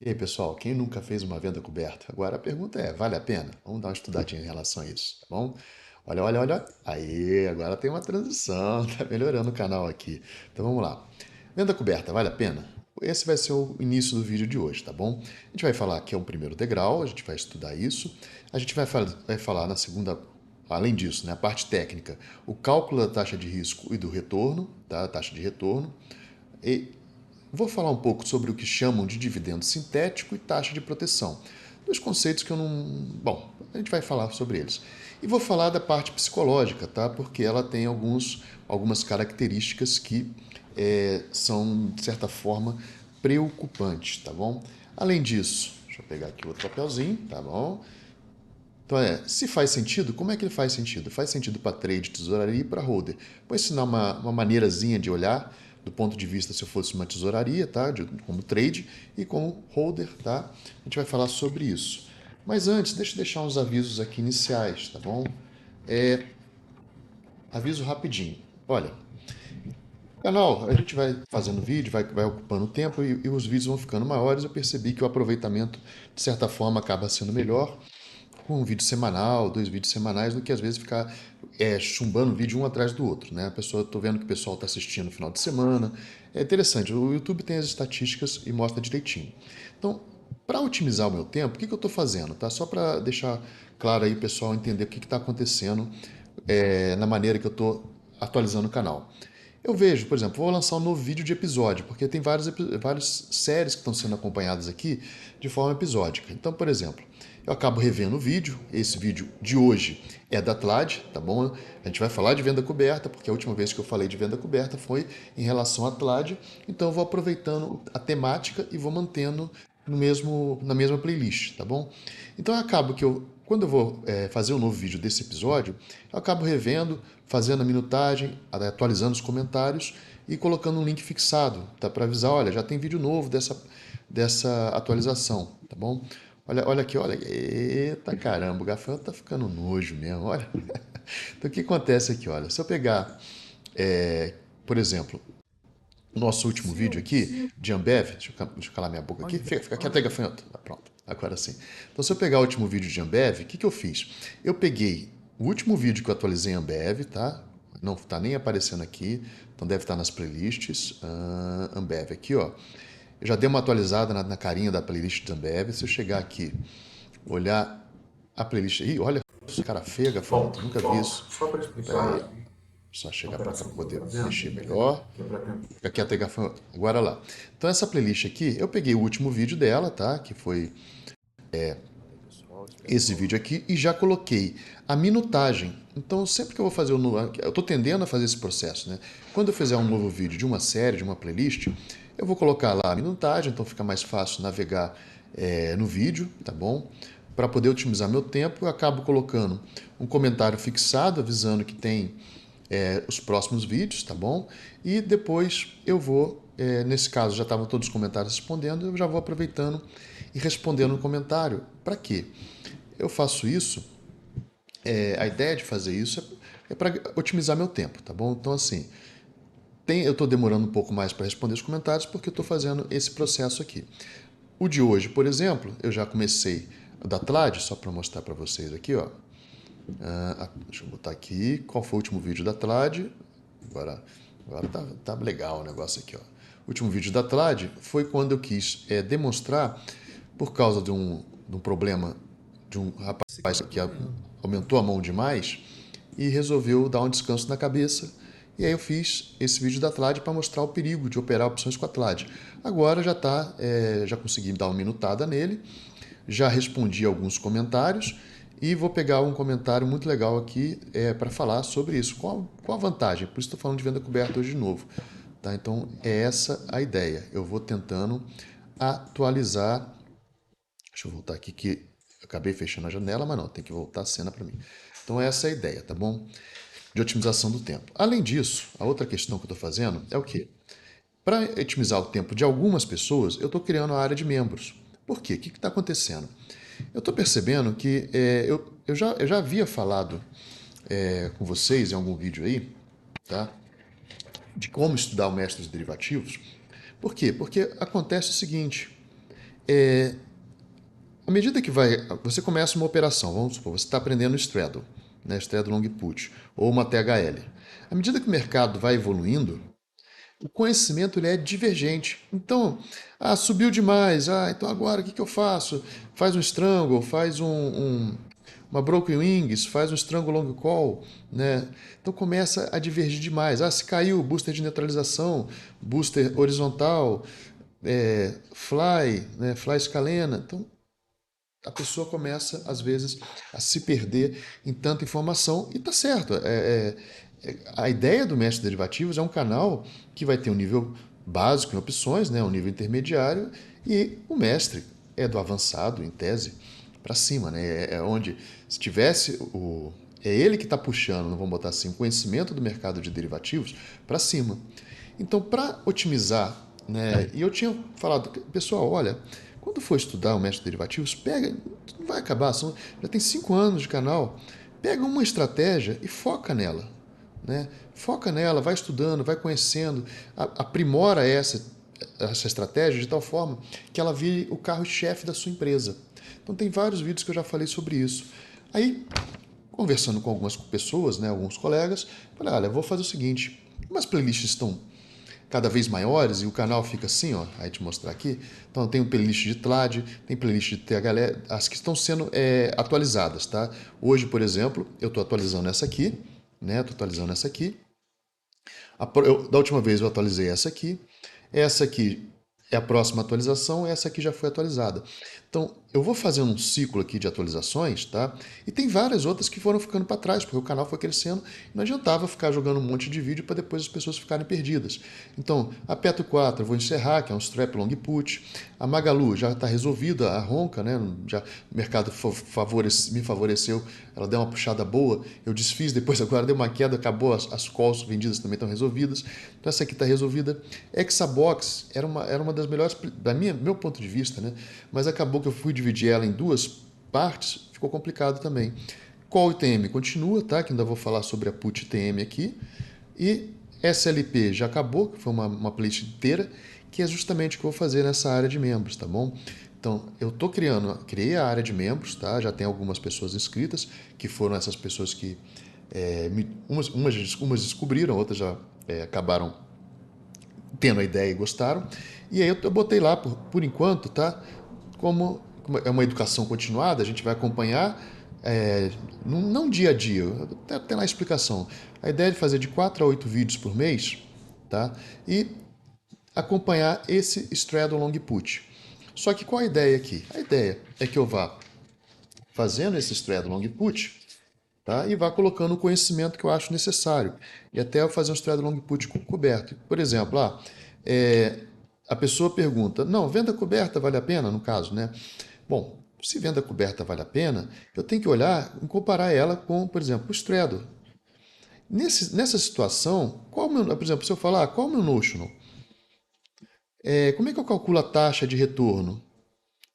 E aí, pessoal, quem nunca fez uma venda coberta? Agora a pergunta é, vale a pena? Vamos dar uma estudadinha em relação a isso, tá bom? Olha, olha, olha. Aí, agora tem uma transição, tá melhorando o canal aqui. Então vamos lá. Venda coberta, vale a pena? Esse vai ser o início do vídeo de hoje, tá bom? A gente vai falar que é o primeiro degrau, a gente vai estudar isso. A gente vai falar na segunda, além disso, né, a parte técnica, o cálculo da taxa de risco e do retorno, tá? A taxa de retorno. E vou falar um pouco sobre o que chamam de dividendo sintético e taxa de proteção. Dois conceitos que eu não. Bom, a gente vai falar sobre eles. E vou falar da parte psicológica, tá? Porque ela tem algumas características que são, de certa forma, preocupantes, tá bom? Além disso, deixa eu pegar aqui outro papelzinho, tá bom? Então se faz sentido, como é que ele faz sentido? Faz sentido para trade, tesouraria e para holder. Vou ensinar uma maneirazinha de olhar do ponto de vista se eu fosse uma tesouraria, tá? Como trade e como holder, tá? A gente vai falar sobre isso. Mas antes, deixa eu deixar uns avisos aqui iniciais, tá bom? Aviso rapidinho. Olha, canal, a gente vai fazendo vídeo, vai ocupando tempo e os vídeos vão ficando maiores. Eu percebi que o aproveitamento, de certa forma, acaba sendo melhor com um vídeo semanal, dois vídeos semanais, do que às vezes ficar chumbando vídeo um atrás do outro, né? A pessoa, tô vendo que o pessoal está assistindo no final de semana. É interessante, o YouTube tem as estatísticas e mostra direitinho. Então, para otimizar o meu tempo, o que eu estou fazendo? Tá? Só para deixar claro aí, pessoal, entender o que está acontecendo na maneira que eu estou atualizando o canal. Eu vejo, por exemplo, vou lançar um novo vídeo de episódio, porque tem várias séries que estão sendo acompanhadas aqui de forma episódica. Então, por exemplo, eu acabo revendo o vídeo. Esse vídeo de hoje é da TLAD, tá bom? A gente vai falar de venda coberta, porque a última vez que eu falei de venda coberta foi em relação à TLAD. Então, eu vou aproveitando a temática e vou mantendo na mesma playlist, tá bom? Então, acabo que quando eu vou fazer um novo vídeo desse episódio, eu acabo revendo, fazendo a minutagem, atualizando os comentários e colocando um link fixado, tá? Para avisar, olha, já tem vídeo novo dessa atualização, tá bom? Olha, olha aqui, olha. Eita caramba, o gafanhoto tá ficando nojo mesmo, olha. Então o que acontece aqui, olha? Se eu pegar, por exemplo, o nosso último vídeo aqui de Ambev, deixa eu calar minha boca aqui, fica quieto aí, gafanhoto. Pronto, agora sim. Então, se eu pegar o último vídeo de Ambev, o que eu fiz? Eu peguei o último vídeo que eu atualizei em Ambev, tá? Não está nem aparecendo aqui, então deve estar nas playlists. Ambev aqui, ó. Eu já dei uma atualizada na carinha da playlist de Ambev. Se eu chegar aqui, olhar a playlist. Ih, olha, esse cara feia, gafanhoto, nunca vi isso. Só para Pera aí, explicar só a chegar para cá operação para que eu estou poder fazendo, mexer melhor. que é para tentar. Fica quieto aí, gafanhoto. Agora lá. Então essa playlist aqui, eu peguei o último vídeo dela, tá? Que foi esse vídeo aqui e já coloquei a minutagem. Então sempre que eu vou fazer eu estou tendendo a fazer esse processo, né? Quando eu fizer um novo vídeo de uma série, de uma playlist, eu vou colocar lá a minutagem, então fica mais fácil navegar no vídeo, tá bom? Para poder otimizar meu tempo, eu acabo colocando um comentário fixado avisando que tem os próximos vídeos, tá bom? E depois eu vou, nesse caso já estavam todos os comentários respondendo, eu já vou aproveitando e respondendo no comentário. Para quê? Eu faço isso, a ideia de fazer isso é para otimizar meu tempo, tá bom? Então assim, eu estou demorando um pouco mais para responder os comentários porque eu estou fazendo esse processo aqui. O de hoje, por exemplo, eu já comecei da TLAD, só para mostrar para vocês aqui, ó. Deixa eu botar aqui qual foi o último vídeo da TLAD. Agora tá legal o negócio aqui, ó. O último vídeo da TLAD foi quando eu quis demonstrar, por causa de um problema de um rapaz que aumentou a mão demais e resolveu dar um descanso na cabeça. E aí eu fiz esse vídeo da TLAD para mostrar o perigo de operar opções com a TLAD. Agora já consegui dar uma minutada nele, já respondi alguns comentários e vou pegar um comentário muito legal aqui para falar sobre isso. Qual a vantagem? Por isso estou falando de venda coberta hoje de novo. Tá? Então é essa a ideia. Eu vou tentando atualizar. Deixa eu voltar aqui que eu acabei fechando a janela, mas não, tem que voltar a cena para mim. Então essa é a ideia, tá bom? De otimização do tempo. Além disso, a outra questão que eu estou fazendo é o quê? Para otimizar o tempo de algumas pessoas, eu estou criando a área de membros. Por quê? O que está acontecendo? Eu estou percebendo que eu já havia falado com vocês em algum vídeo aí, tá? De como estudar o mestre dos derivativos. Por quê? Porque acontece o seguinte: À medida que você começa uma operação, vamos supor, você está aprendendo Straddle, né, Straddle Long Put, ou uma THL. À medida que o mercado vai evoluindo, o conhecimento ele é divergente. Então, subiu demais, então agora o que eu faço? Faz um strangle, faz uma broken wings, faz um strangle long call, né? Então começa a divergir demais. Se caiu, booster de neutralização, booster horizontal, fly, né? Fly escalena. Então a pessoa começa, às vezes, a se perder em tanta informação e tá certo. A ideia do Mestre Derivativos é um canal que vai ter um nível básico em opções, né, um nível intermediário, e o mestre é do avançado, em tese, para cima. Né, onde, se tivesse o. É ele que está puxando, não vamos botar assim, o conhecimento do mercado de derivativos para cima. Então, para otimizar, né, e eu tinha falado, pessoal, olha, quando for estudar o método de derivativos, pega, não vai acabar, já tem 5 anos de canal, pega uma estratégia e foca nela. Né? Foca nela, vai estudando, vai conhecendo, aprimora essa estratégia de tal forma que ela vire o carro-chefe da sua empresa. Então tem vários vídeos que eu já falei sobre isso. Aí, conversando com algumas pessoas, né, alguns colegas, falei, olha, vou fazer o seguinte, umas playlists estão cada vez maiores e o canal fica assim, ó, aí te mostrar aqui. Então tem um playlist de TLAD, tem playlist de THL, as que estão sendo atualizadas, tá? Hoje, por exemplo, eu estou atualizando essa aqui, né? Estou atualizando essa aqui. Da última vez eu atualizei essa aqui. Essa aqui é a próxima atualização, essa aqui já foi atualizada. Então, eu vou fazendo um ciclo aqui de atualizações, tá? E tem várias outras que foram ficando para trás, porque o canal foi crescendo e não adiantava ficar jogando um monte de vídeo para depois as pessoas ficarem perdidas. Então, a Petro 4 eu vou encerrar, que é um strap long put. A Magalu já está resolvida, a ronca, né? Já, o mercado me favoreceu, ela deu uma puxada boa, eu desfiz, depois agora deu uma queda, acabou, as calls vendidas também estão resolvidas. Então, essa aqui está resolvida. Exabox era uma das melhores, meu ponto de vista, né? Mas acabou que eu fui dividir ela em duas partes, ficou complicado também. Call ITM continua, tá? Que ainda vou falar sobre a Put ITM aqui. E SLP já acabou, que foi uma playlist inteira, que é justamente o que eu vou fazer nessa área de membros, tá bom? Então, eu tô criei a área de membros, tá? Já tem algumas pessoas inscritas, que foram essas pessoas que umas descobriram, outras já acabaram tendo a ideia e gostaram. E aí eu botei lá, por enquanto, tá? Como é uma educação continuada, a gente vai acompanhar, não dia a dia, até tem lá a explicação. A ideia é de fazer de 4 a 8 vídeos por mês, tá? E acompanhar esse Straddle Long Put. Só que qual a ideia aqui? A ideia é que eu vá fazendo esse Straddle Long Put, tá? E vá colocando o conhecimento que eu acho necessário. E até eu fazer um Straddle Long Put coberto. Por exemplo, a pessoa pergunta, não, venda coberta vale a pena, no caso, né? Bom, se venda coberta vale a pena, eu tenho que olhar e comparar ela com, por exemplo, o Straddle. Nessa situação, por exemplo, se eu falar, qual é o meu notional? Como é que eu calculo a taxa de retorno?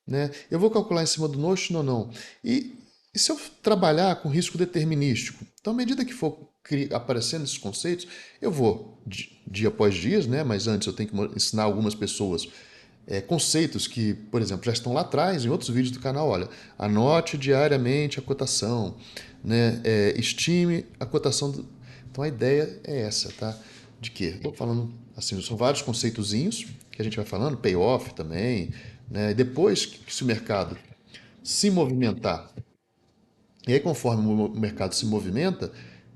Né? Eu vou calcular em cima do notional ou não? E se eu trabalhar com risco determinístico? Então, à medida que for aparecendo esses conceitos, eu vou dia após dia, né? Mas antes eu tenho que ensinar algumas pessoas conceitos que, por exemplo, já estão lá atrás em outros vídeos do canal. Olha, anote diariamente a cotação, né? Estime a cotação. Então a ideia é essa, tá? De quê? Estou falando assim, são vários conceitozinhos que a gente vai falando, payoff também, né? E depois que se o mercado se movimentar, e aí conforme o mercado se movimenta,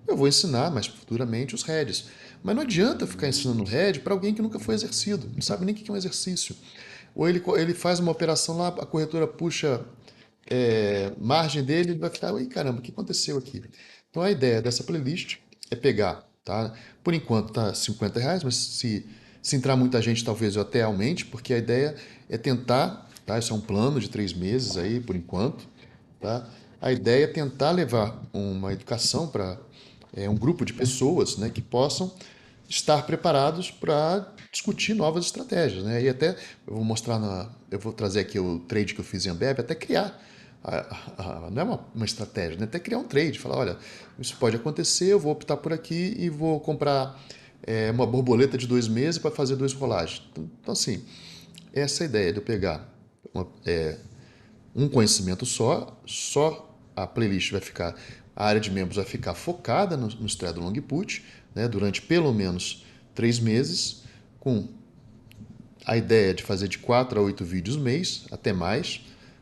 eu vou ensinar mais futuramente os heads. Mas não adianta ficar ensinando head para alguém que nunca foi exercido, não sabe nem o que é um exercício. Ou ele faz uma operação lá, a corretora puxa margem dele, ele vai ficar, oi caramba, o que aconteceu aqui? Então a ideia dessa playlist é pegar, tá? Por enquanto tá R$ 50, mas se entrar muita gente, talvez eu até aumente, porque a ideia é tentar, tá? Isso é um plano de 3 meses aí, por enquanto, tá? A ideia é tentar levar uma educação para um grupo de pessoas, né, que possam estar preparados para discutir novas estratégias, né? E até eu vou mostrar eu vou trazer aqui o trade que eu fiz em Ambev, até criar não é uma estratégia, né? Até criar um trade, falar, olha, isso pode acontecer, eu vou optar por aqui e vou comprar uma borboleta de 2 meses para fazer 2 rolagens. Então, assim, essa é a ideia de eu pegar um conhecimento só a playlist vai ficar, a área de membros vai ficar focada no Straddle Long Put, né, durante pelo menos 3 meses, com a ideia de fazer de 4 a 8 vídeos mês, até mais,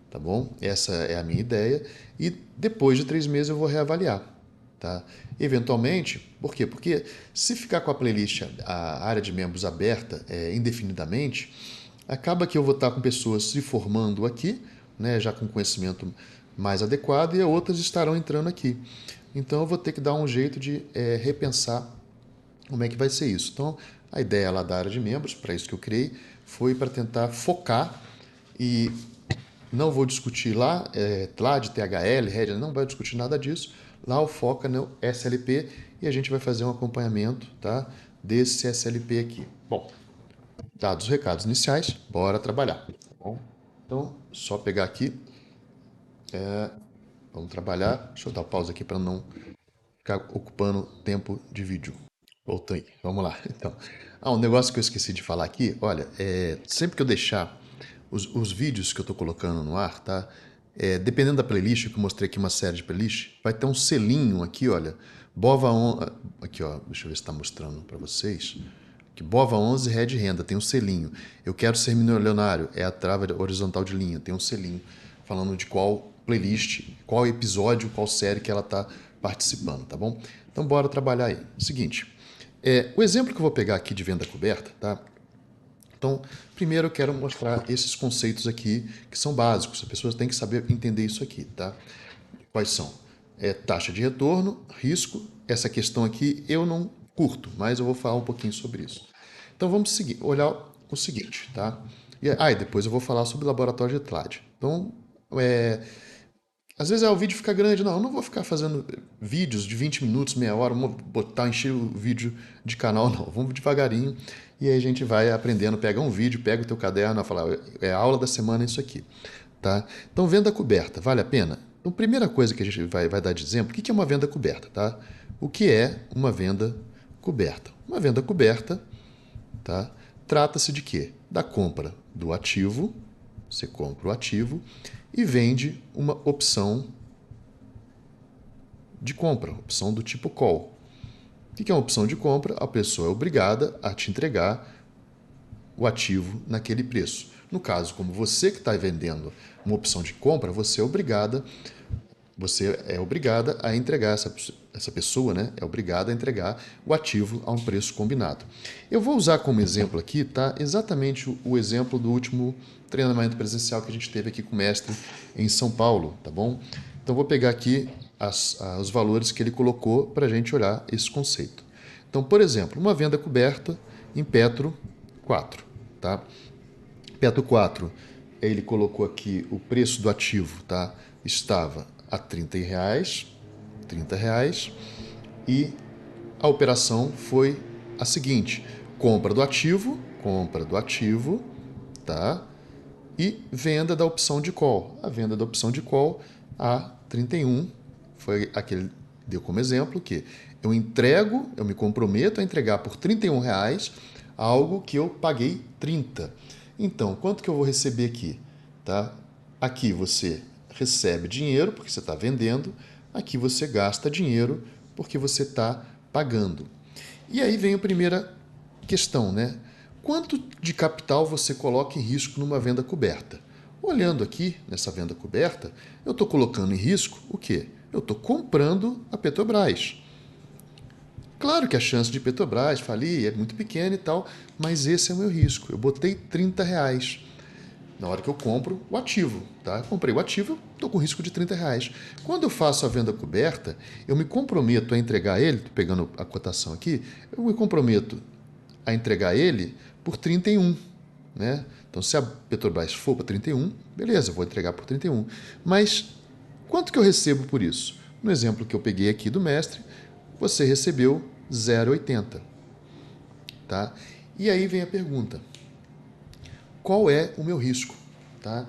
tá bom? Essa é a minha ideia. E depois de 3 meses eu vou reavaliar, tá? Eventualmente, por quê? Porque se ficar com a playlist, a área de membros aberta indefinidamente, acaba que eu vou estar com pessoas se formando aqui, né, já com conhecimento mais adequado, e outras estarão entrando aqui. Então eu vou ter que dar um jeito de repensar como é que vai ser isso. Então, a ideia lá da área de membros, para isso que eu criei, foi para tentar focar e não vou discutir lá de THL, Red, não vai discutir nada disso. Lá o foco é no SLP e a gente vai fazer um acompanhamento, tá, desse SLP aqui. Bom, dados os recados iniciais, bora trabalhar. Tá bom? Então, só pegar aqui, vamos trabalhar. Deixa eu dar pausa aqui para não ficar ocupando tempo de vídeo. Voltou aí, vamos lá. Então, um negócio que eu esqueci de falar aqui, olha, sempre que eu deixar os vídeos que eu estou colocando no ar, tá? Dependendo da playlist, que eu mostrei aqui uma série de playlist, vai ter um selinho aqui, olha, aqui, ó, deixa eu ver se está mostrando para vocês. Aqui, Bova 11 Red Renda, tem um selinho. Eu quero ser milionário, é a trava horizontal de linha, tem um selinho falando de qual playlist, qual episódio, qual série que ela está participando, tá bom? Então, bora trabalhar aí. Seguinte, o exemplo que eu vou pegar aqui de venda coberta, tá? Então, primeiro eu quero mostrar esses conceitos aqui que são básicos. As pessoas têm que saber entender isso aqui, tá? Quais são? Taxa de retorno, risco. Essa questão aqui eu não curto, mas eu vou falar um pouquinho sobre isso. Então, vamos olhar o seguinte, tá? E depois eu vou falar sobre o laboratório de TLAD. Então, às vezes o vídeo fica grande. Não, eu não vou ficar fazendo vídeos de 20 minutos, meia hora, vamos encher o vídeo de canal, não. Vamos devagarinho e aí a gente vai aprendendo. Pega um vídeo, pega o teu caderno, fala, é a aula da semana isso aqui, tá? Então, venda coberta, vale a pena? Então, primeira coisa que a gente vai dar de exemplo, o que é uma venda coberta, tá? O que é uma venda coberta? Uma venda coberta, tá? Trata-se de quê? Da compra do ativo, você compra o ativo e vende uma opção de compra, opção do tipo call. O que é uma opção de compra? A pessoa é obrigada a te entregar o ativo naquele preço. No caso, como você que está vendendo uma opção de compra, você é obrigada a entregar, essa pessoa, né, é obrigada a entregar o ativo a um preço combinado. Eu vou usar como exemplo aqui, tá, exatamente o exemplo do último treinamento presencial que a gente teve aqui com o mestre em São Paulo, tá bom? Então vou pegar aqui os valores que ele colocou para a gente olhar esse conceito. Então, por exemplo, uma venda coberta em Petro 4, tá? Petro 4, ele colocou aqui o preço do ativo, tá? Estava a R$ 30, e a operação foi a seguinte: compra do ativo, tá? E venda da opção de call. A venda da opção de call a 31 foi aquele deu como exemplo que eu me comprometo a entregar por R$ 31 algo que eu paguei 30. Então, quanto que eu vou receber aqui, tá? Aqui você recebe dinheiro porque você está vendendo, aqui você gasta dinheiro porque você está pagando. E aí vem a primeira questão, né? Quanto de capital você coloca em risco numa venda coberta? Olhando aqui nessa venda coberta, eu estou colocando em risco o quê? Eu estou comprando a Petrobras. Claro que a chance de Petrobras falir é muito pequena e tal, mas esse é o meu risco. Eu botei R$ 30 na hora que eu compro o ativo, tá? Eu comprei o ativo, estou com risco de R$ 30. Quando eu faço a venda coberta, eu me comprometo a entregar ele, tô pegando a cotação aqui, eu me comprometo a entregar ele por 31, né? Então, se a Petrobras for para 31, beleza, eu vou entregar por 31. Mas quanto que eu recebo por isso? No exemplo que eu peguei aqui do mestre, você recebeu 0,80, tá? E aí vem a pergunta: qual é o meu risco, tá?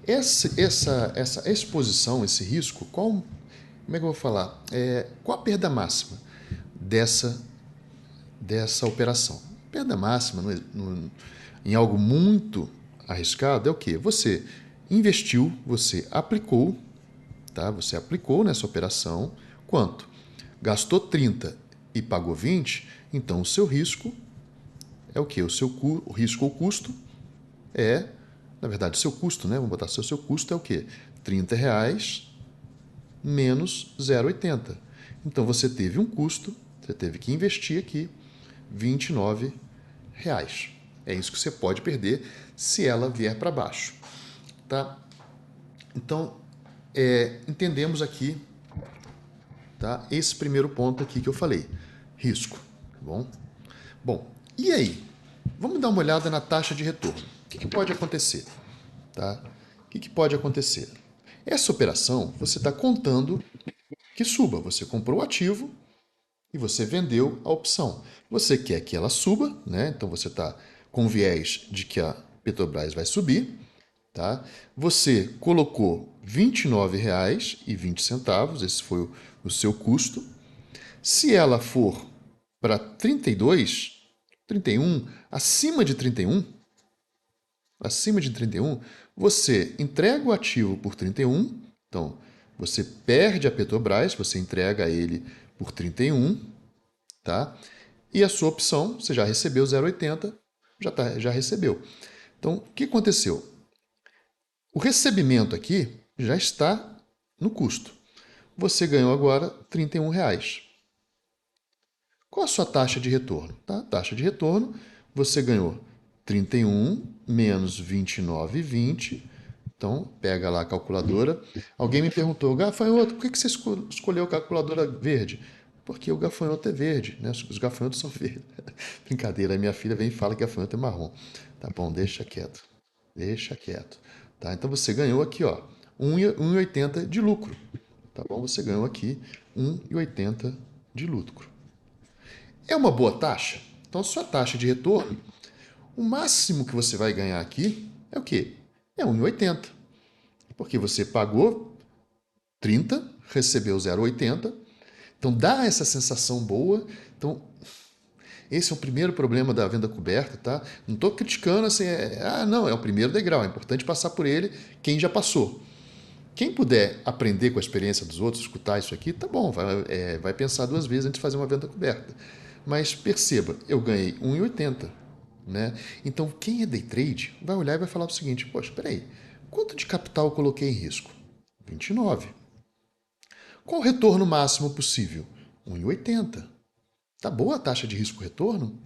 Essa exposição, esse risco, como é que eu vou falar? Qual a perda máxima dessa operação? Perda máxima em algo muito arriscado é o quê? Você investiu, você aplicou, tá? Você aplicou nessa operação quanto? Gastou 30 e pagou 20, então o seu risco é o quê? O risco ou custo é, na verdade, o seu custo, né? Vamos botar seu custo é o quê? R$ 30 menos 0,80. Então você teve um custo, você teve que investir aqui R$ 29. É isso que você pode perder se ela vier para baixo, tá? Então, entendemos aqui, tá? Esse primeiro ponto aqui que eu falei, risco, tá bom? Bom, e aí? Vamos dar uma olhada na taxa de retorno. O que pode acontecer? Tá? O que pode acontecer? Essa operação, você está contando que suba. Você comprou o ativo e você vendeu a opção. Você quer que ela suba, né? Então você está com viés de que a Petrobras vai subir. Tá? Você colocou R$ 29,20, esse foi o seu custo. Se ela for para 32, 31, acima de 31, você entrega o ativo por 31, então você perde a Petrobras, você entrega ele por 31, tá? E a sua opção, você já recebeu 0,80, já recebeu. Então, o que aconteceu? O recebimento aqui já está no custo. Você ganhou agora R$ 31. Qual a sua taxa de retorno? Tá? Taxa de retorno, você ganhou 31 menos 29,20. Então, pega lá a calculadora. Alguém me perguntou, gafanhoto, por que você escolheu a calculadora verde? Porque o gafanhoto é verde, né? Os gafanhotos são verdes. Brincadeira, a minha filha vem e fala que gafanhoto é marrom. Tá bom, deixa quieto. Deixa quieto. Tá? Então você ganhou aqui, ó, 1,80 de lucro. Tá bom? Você ganhou aqui 1,80 de lucro. É uma boa taxa? Então, sua taxa de retorno, o máximo que você vai ganhar aqui é o quê? É 1,80. Porque você pagou 30, recebeu 0,80. Então, dá essa sensação boa. Então, esse é o primeiro problema da venda coberta, tá? Não estou criticando assim, não, é o primeiro degrau, é importante passar por ele quem já passou. Quem puder aprender com a experiência dos outros, escutar isso aqui, tá bom, vai pensar duas vezes antes de fazer uma venda coberta. Mas perceba, eu ganhei 1,80, né? Então, quem é day trade vai olhar e vai falar o seguinte, poxa, espera aí, quanto de capital eu coloquei em risco? 29. Qual o retorno máximo possível? 1,80. Tá boa a taxa de risco-retorno?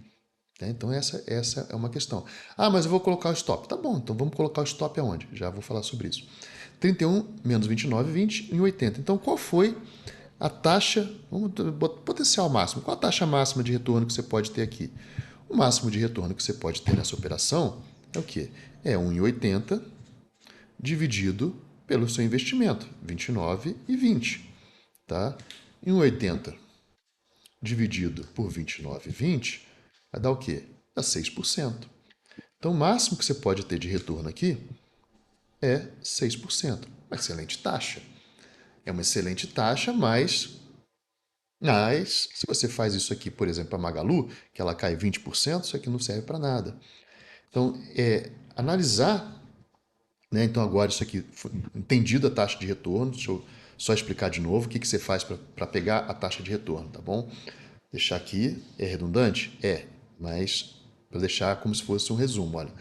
Então, essa é uma questão. Ah, mas eu vou colocar o stop. Tá bom, então vamos colocar o stop aonde? Já vou falar sobre isso. 31 menos 29, 20 em 80. Então, qual foi a taxa, potencial máximo? Qual a taxa máxima de retorno que você pode ter aqui? O máximo de retorno que você pode ter nessa operação é o quê? É 1,80 dividido pelo seu investimento, 29,20. Tá? Em 1,80 dividido por 29,20 vai dar o quê? Dá 6%. Então, o máximo que você pode ter de retorno aqui é 6%. Uma excelente taxa. É uma excelente taxa, mas se você faz isso aqui, por exemplo, a Magalu, que ela cai 20%, isso aqui não serve para nada. Então, analisar, né? Então, agora isso aqui, entendido a taxa de retorno, deixa eu só explicar de novo o que você faz para pegar a taxa de retorno, tá bom? Deixar aqui, é redundante? É, mas para deixar como se fosse um resumo, olha.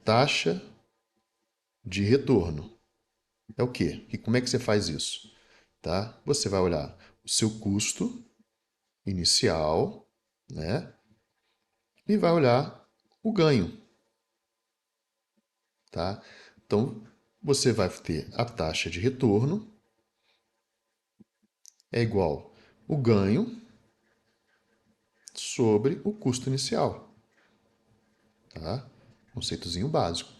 Taxa de retorno é o quê? E como é que você faz isso? Tá? Você vai olhar o seu custo inicial, né? E vai olhar o ganho, tá? Então, você vai ter a taxa de retorno é igual o ganho sobre o custo inicial, tá? Conceitozinho básico.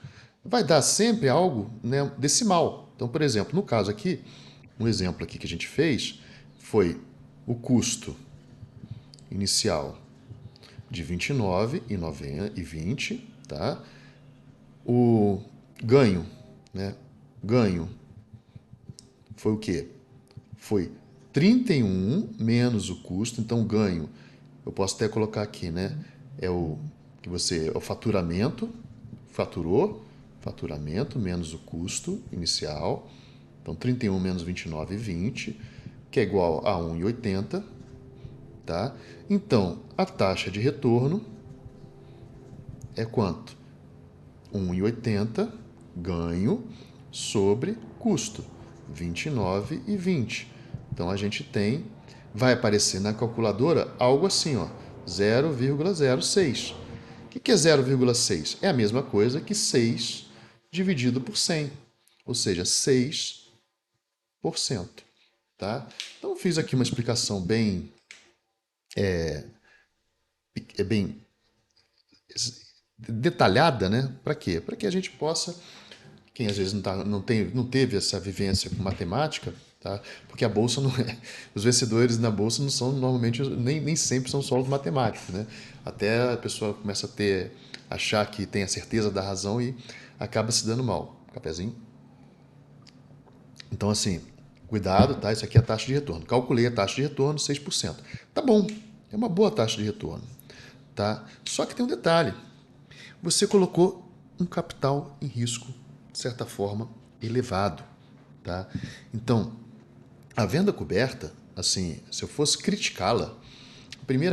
Vai dar sempre algo, né, decimal. Então, por exemplo, no caso aqui, um exemplo aqui que a gente fez foi o custo inicial de 29,20, tá? O ganho, né? Ganho foi o quê? Foi 31 menos o custo, então ganho, eu posso até colocar aqui, né? É o faturamento, faturou, Faturamento menos o custo inicial. Então, 31 menos 29,20, que é igual a 1,80. Tá? Então, a taxa de retorno é quanto? 1,80 ganho sobre custo, 29,20. Então, a gente tem, vai aparecer na calculadora algo assim, ó, 0,06. O que é 0,6? É a mesma coisa que 6 dividido por 100, ou seja, 6%. Tá? Então, fiz aqui uma explicação bem detalhada, né? Para quê? Para que a gente possa, quem às vezes não teve essa vivência com matemática, tá? Porque a bolsa não é, os vencedores na bolsa não são normalmente, nem sempre são só os matemáticos, né? Até a pessoa começa achar que tem a certeza da razão e acaba se dando mal. Cafezinho? Então, assim, cuidado, tá? Isso aqui é a taxa de retorno. Calculei a taxa de retorno, 6%. Tá bom, é uma boa taxa de retorno, tá? Só que tem um detalhe. Você colocou um capital em risco, de certa forma, elevado, tá? Então, a venda coberta, assim, se eu fosse criticá-la,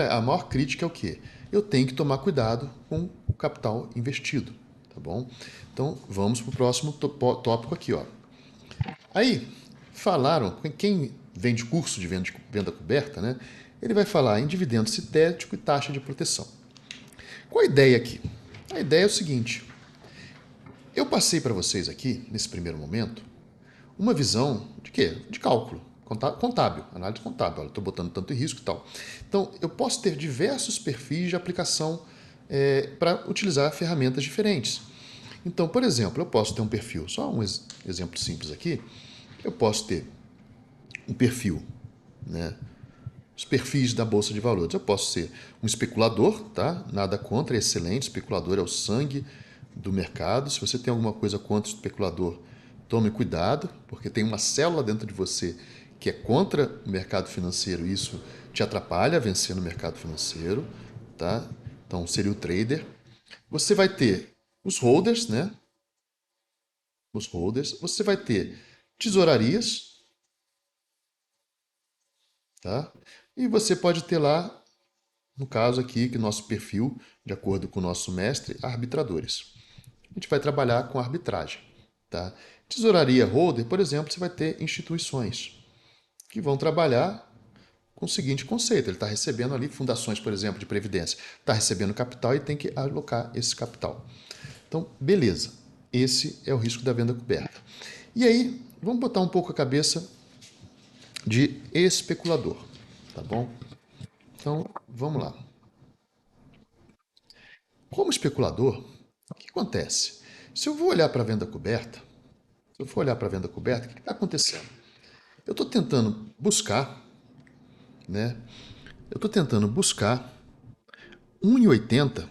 a maior crítica é o quê? Eu tenho que tomar cuidado com o capital investido, tá bom? Então, vamos para o próximo tópico aqui, ó. Aí, falaram, quem vende curso de venda coberta, né? Ele vai falar em dividendo sintético e taxa de proteção. Qual a ideia aqui? A ideia é o seguinte: eu passei para vocês aqui, nesse primeiro momento, uma visão de quê? De cálculo, contábil, análise contábil. Olha, estou botando tanto em risco e tal. Então, eu posso ter diversos perfis de aplicação para utilizar ferramentas diferentes. Então, por exemplo, eu posso ter um perfil, só um exemplo simples aqui, eu posso ter um perfil, né? Os perfis da Bolsa de Valores. Eu posso ser um especulador, tá? Nada contra, é excelente. Especulador é o sangue do mercado. Se você tem alguma coisa contra o especulador, tome cuidado, porque tem uma célula dentro de você que é contra o mercado financeiro e isso te atrapalha a vencer no mercado financeiro, tá? Então seria o trader. Você vai ter os holders, né? Os holders. Você vai ter tesourarias, tá? E você pode ter lá, no caso aqui, que nosso perfil, de acordo com o nosso mestre, arbitradores. A gente vai trabalhar com arbitragem. Tá? Tesouraria holder, por exemplo, você vai ter instituições que vão trabalhar com o seguinte conceito: ele está recebendo ali fundações, por exemplo, de previdência, está recebendo capital e tem que alocar esse capital. Então, beleza, esse é o risco da venda coberta. E aí, vamos botar um pouco a cabeça de especulador, tá bom? Então, vamos lá. Como especulador, o que acontece? Se eu vou olhar para a venda coberta, se eu for olhar para a venda coberta, o que está acontecendo? Eu estou tentando buscar, né? Eu estou tentando buscar 1,80,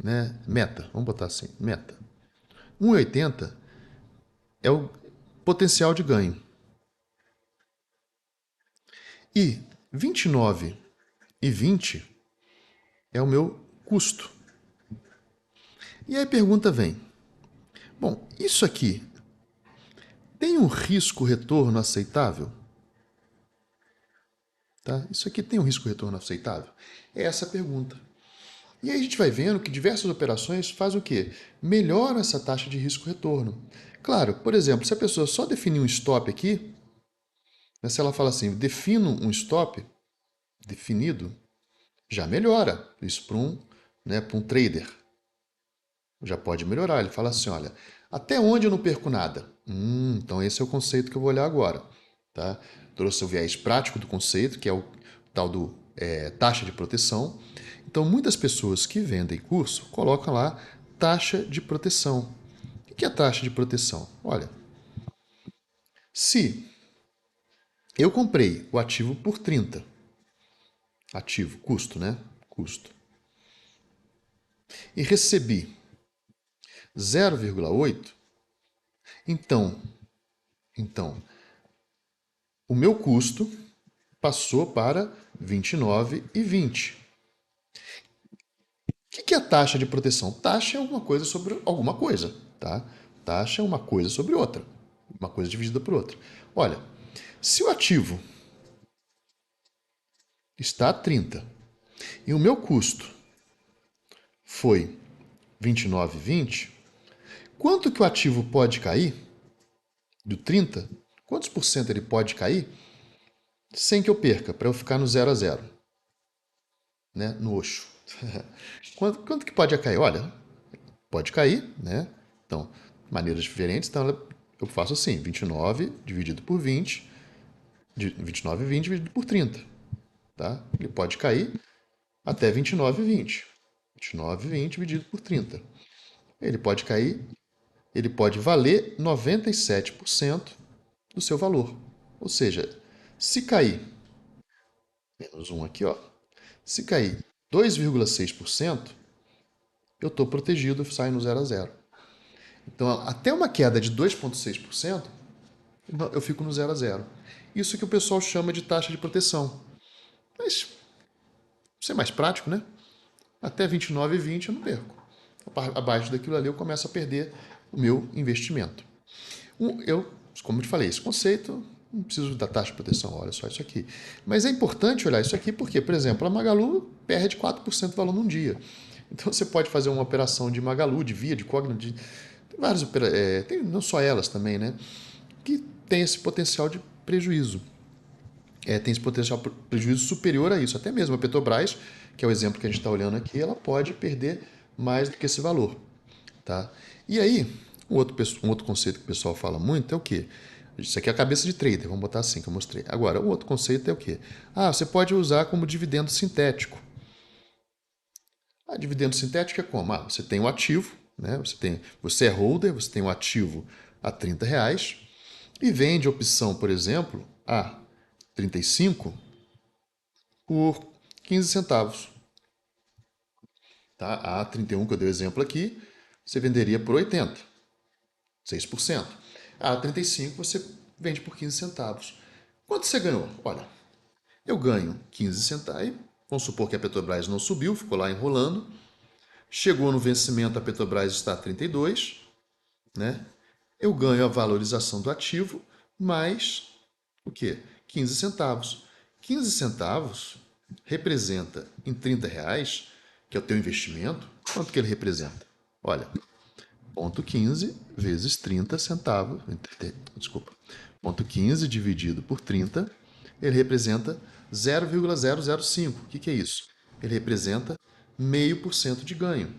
né? Meta, vamos botar assim, meta. 1,80 é o potencial de ganho. E 29,20 é o meu custo. E aí a pergunta vem: bom, isso aqui tem um risco-retorno aceitável? Tá? Isso aqui tem um risco-retorno aceitável? É essa a pergunta. E aí a gente vai vendo que diversas operações fazem o quê? Melhoram essa taxa de risco-retorno. Claro, por exemplo, se a pessoa só definir um stop aqui, né, se ela fala assim, defino um stop definido, já melhora isso para um trader. Já pode melhorar. Ele fala assim, olha, até onde eu não perco nada? Então esse é o conceito que eu vou olhar agora. Tá? Trouxe o viés prático do conceito, que é o tal do taxa de proteção. Então muitas pessoas que vendem curso colocam lá taxa de proteção. O que é taxa de proteção? Olha, se eu comprei o ativo por 30, ativo, custo, né? Custo. E recebi 0,8, então o meu custo passou para 29,20. O que é a taxa de proteção? Taxa é alguma coisa sobre alguma coisa. tá? Taxa é uma coisa sobre outra, uma coisa dividida por outra. Olha, se o ativo está a 30 e o meu custo foi 29,20, quanto que o ativo pode cair do 30? Quantos por cento ele pode cair sem que eu perca, para eu ficar no 0 a 0, né? No Osho. Quanto que pode cair? Olha, pode cair, né? Então, maneiras diferentes. Então, eu faço assim, 29 dividido por 20, 29,20 dividido por 30, tá? Ele pode cair até 29,20. 29,20 dividido por 30. Ele pode cair, ele pode valer 97% do seu valor. Ou seja, se cair, menos um aqui, ó, se cair 2,6%, eu estou protegido, eu saio no 0 a 0. Então, até uma queda de 2,6%, eu fico no 0 a 0. Isso que o pessoal chama de taxa de proteção. Mas, isso é mais prático, né? Até 29,20 eu não perco. Abaixo daquilo ali eu começo a perder o meu investimento. Como eu te falei, esse conceito, não preciso da taxa de proteção, olha só isso aqui. Mas é importante olhar isso aqui porque, por exemplo, a Magalu perde 4% do valor num dia. Então você pode fazer uma operação de Magalu, de Via, de Cogna, tem várias tem não só elas também, né? Que tem esse potencial de prejuízo. Tem esse potencial de prejuízo superior a isso. Até mesmo a Petrobras, que é o exemplo que a gente está olhando aqui, ela pode perder mais do que esse valor. Tá? E aí, um outro conceito que o pessoal fala muito é o quê? Isso aqui é a cabeça de trader, vamos botar assim que eu mostrei. Agora, o outro conceito é o quê? Você pode usar como dividendo sintético. Dividendo sintético é como? Você tem um ativo, né? Você é holder, você tem um ativo a R$ 30 e vende opção, por exemplo, a 35 por 15 centavos. Tá? A 31 que eu dei o exemplo aqui, você venderia por 80, 6%. A 35 você vende por 15 centavos. Quanto você ganhou? Olha, eu ganho 15 centavos. Vamos supor que a Petrobras não subiu, ficou lá enrolando. Chegou no vencimento, a Petrobras está a 32, né? Eu ganho a valorização do ativo mais o quê? 15 centavos. 15 centavos representa em R$ 30, que é o teu investimento, quanto que ele representa? Olha, 0,15 vezes 30 centavos, desculpa, 0,15 dividido por 30, ele representa 0,005. O que é isso? Ele representa 0,5% de ganho.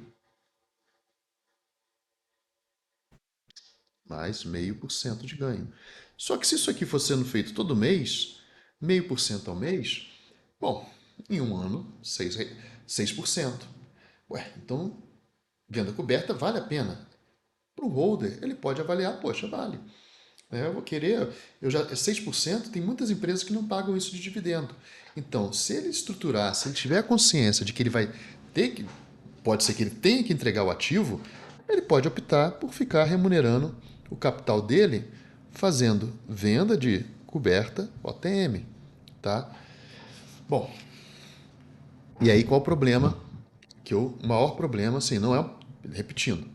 Mais 0,5% de ganho. Só que se isso aqui fosse sendo feito todo mês, 0,5% ao mês, bom, em um ano, 6%. Ué, então, venda coberta vale a pena. Para o holder, ele pode avaliar, poxa, vale. Eu vou querer, 6%, tem muitas empresas que não pagam isso de dividendo. Então, se ele estruturar, se ele tiver consciência de que ele vai ter que, pode ser que ele tenha que entregar o ativo, ele pode optar por ficar remunerando o capital dele fazendo venda de coberta OTM, tá? Bom, e aí qual o problema? O maior problema, assim, não é, repetindo,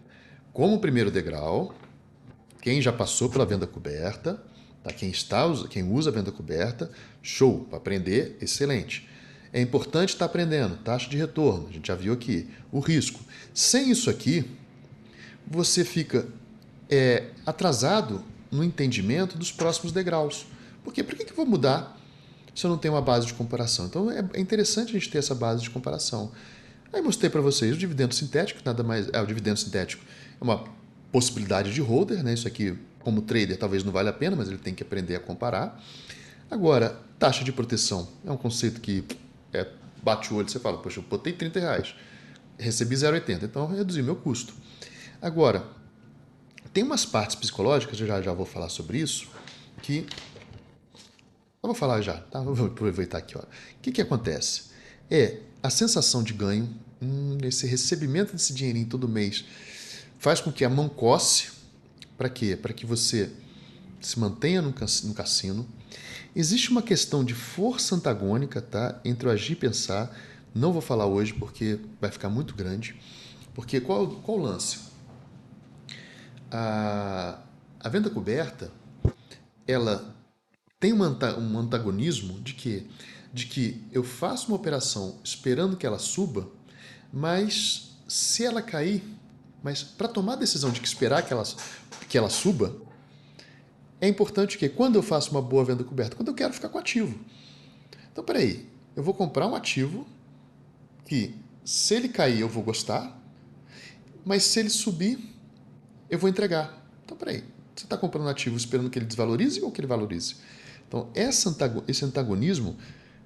como primeiro degrau, quem já passou pela venda coberta, tá? Quem usa a venda coberta, show, para aprender, excelente. É importante estar aprendendo, taxa de retorno, a gente já viu aqui, o risco. Sem isso aqui, você fica atrasado no entendimento dos próximos degraus. Porque por que eu vou mudar se eu não tenho uma base de comparação? Então é interessante a gente ter essa base de comparação. Aí mostrei para vocês o dividendo sintético, nada mais. O dividendo sintético é uma possibilidade de holder, né? Isso aqui, como trader, talvez não valha a pena, mas ele tem que aprender a comparar. Agora, taxa de proteção é um conceito que bate o olho e você fala, poxa, eu botei R$ 30, recebi 0,80, então eu reduzi meu custo. Agora, tem umas partes psicológicas, eu já vou falar sobre isso, que. Eu vou falar já, tá? Vou aproveitar aqui. Ó. O que acontece? A sensação de ganho, esse recebimento desse dinheirinho todo mês, faz com que a mão coce. Para quê? Para que você se mantenha no cassino. Existe uma questão de força antagônica, tá? Entre o agir e pensar. Não vou falar hoje porque vai ficar muito grande. Porque qual o lance? A venda coberta, ela tem um antagonismo de quê? De que eu faço uma operação esperando que ela suba, mas se ela cair, mas para tomar a decisão de que esperar que ela suba, é importante que quando eu faço uma boa venda coberta, quando eu quero ficar com o ativo. Então, peraí, eu vou comprar um ativo que, se ele cair, eu vou gostar, mas se ele subir, eu vou entregar. Então, peraí, você está comprando um ativo esperando que ele desvalorize ou que ele valorize? Então, esse antagonismo,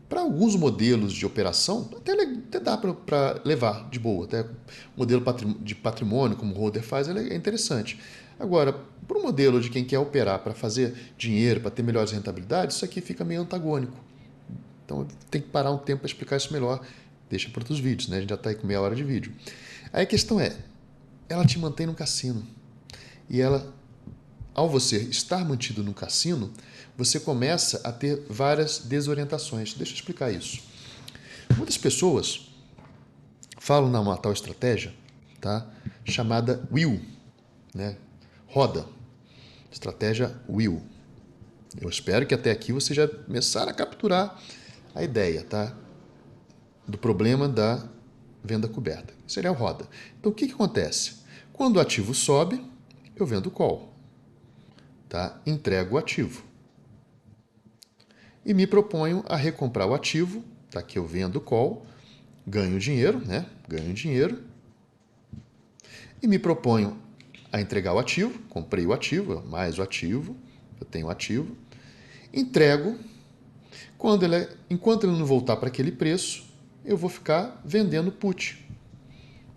para alguns modelos de operação, até dá para levar de boa. Até o modelo de patrimônio, como o Holder faz, ele é interessante. Agora, para o modelo de quem quer operar para fazer dinheiro, para ter melhores rentabilidades, isso aqui fica meio antagônico. Então, tem que parar um tempo para explicar isso melhor. Deixa para outros vídeos, né? A gente já está aí com meia hora de vídeo. Aí a questão é, ela te mantém no cassino. E ela, ao você estar mantido no cassino, você começa a ter várias desorientações. Deixa eu explicar isso. Muitas pessoas falam numa tal estratégia, tá? Chamada Wheel, né? Roda. Estratégia Wheel. Eu espero que até aqui você já começaram a capturar a ideia, tá? Do problema da venda coberta. Seria a roda. Então, o que acontece? Quando o ativo sobe, eu vendo call. Tá? Entrego o ativo. E me proponho a recomprar o ativo, tá? Que eu vendo call, ganho dinheiro, né? Ganho dinheiro. E me proponho a entregar o ativo, comprei o ativo, mais o ativo, eu tenho o ativo, entrego, enquanto ele não voltar para aquele preço, eu vou ficar vendendo put.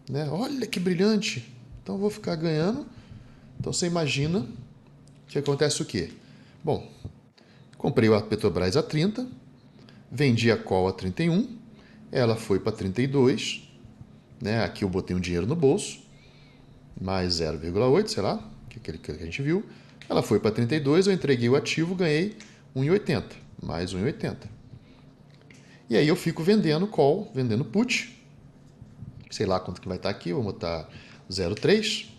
Né? Olha que brilhante! Então eu vou ficar ganhando. Então você imagina que acontece o quê? Bom, comprei a Petrobras a 30, vendi a call a 31, ela foi para 32, né? Aqui eu botei um dinheiro no bolso, mais 0,8, sei lá, que a gente viu. Ela foi para 32, eu entreguei o ativo, ganhei 1,80, mais 1,80. E aí eu fico vendendo call, vendendo put, sei lá quanto que vai estar aqui, vou botar 0,3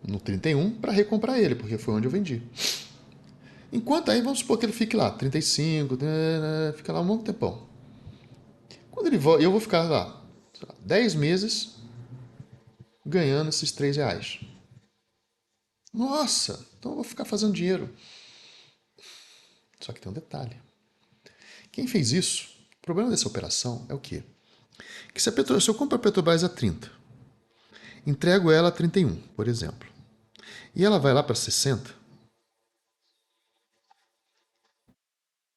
no 31 para recomprar ele, porque foi onde eu vendi. Enquanto aí, vamos supor que ele fique lá, 35, fica lá um monte de tempão. Quando ele volta, eu vou ficar lá, 10 meses ganhando esses R$3. Nossa, então eu vou ficar fazendo dinheiro. Só que tem um detalhe. Quem fez isso, o problema dessa operação é o quê? Que se eu compro a Petrobras a 30, entrego ela a 31, por exemplo, e ela vai lá para 60,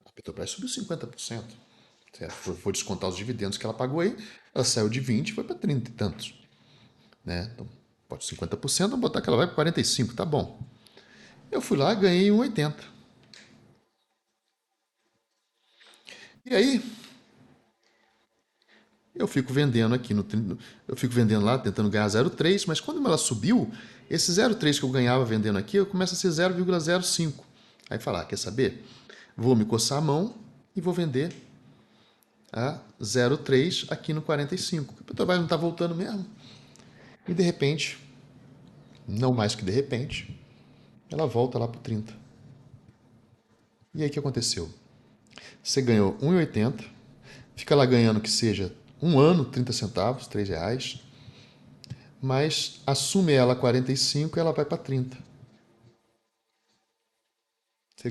a Petrobras subiu 50%. Se for descontar os dividendos que ela pagou aí, ela saiu de 20 e foi para 30 e tantos. Né? Então, pode 50%, vamos botar que ela vai para 45%, tá bom. Eu fui lá e ganhei 1,80. E aí, eu fico vendendo aqui, eu fico vendendo lá, tentando ganhar 0,3, mas quando ela subiu, esse 0,3 que eu ganhava vendendo aqui, eu começo a ser 0,05. Aí falar, quer saber? Vou me coçar a mão e vou vender a 0,3 aqui no 45. A Petrobras não está voltando mesmo. E de repente, não mais que de repente, ela volta lá para o 30. E aí o que aconteceu? Você ganhou 1,80, fica lá ganhando que seja um ano, 30 centavos, R$3, mas assume ela 45 e ela vai para 30. Você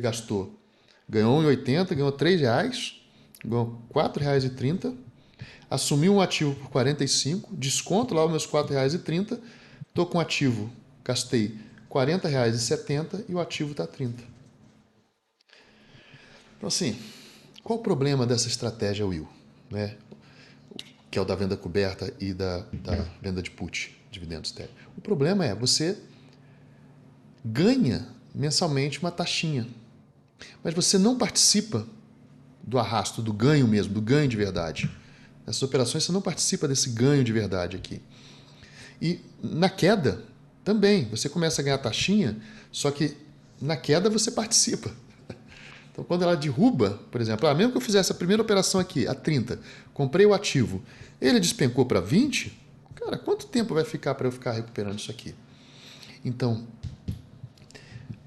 ganhou 1,80, ganhou R$3, ganhou R$4,30, assumiu um ativo por 45, desconto lá os meus R$4,30, estou com um ativo, gastei R$40,70 e o ativo está 30. Então assim, qual o problema dessa estratégia, Will? Né? Que é o da venda coberta e da venda de put, dividendos TED. O problema é você ganha mensalmente uma taxinha, mas você não participa do arrasto, do ganho mesmo, do ganho de verdade. Nessas operações você não participa desse ganho de verdade aqui. E na queda também, você começa a ganhar taxinha, só que na queda você participa. Então, quando ela derruba, por exemplo, mesmo que eu fizesse a primeira operação aqui, a 30, comprei o ativo, ele despencou para 20, cara, quanto tempo vai ficar para eu ficar recuperando isso aqui? Então,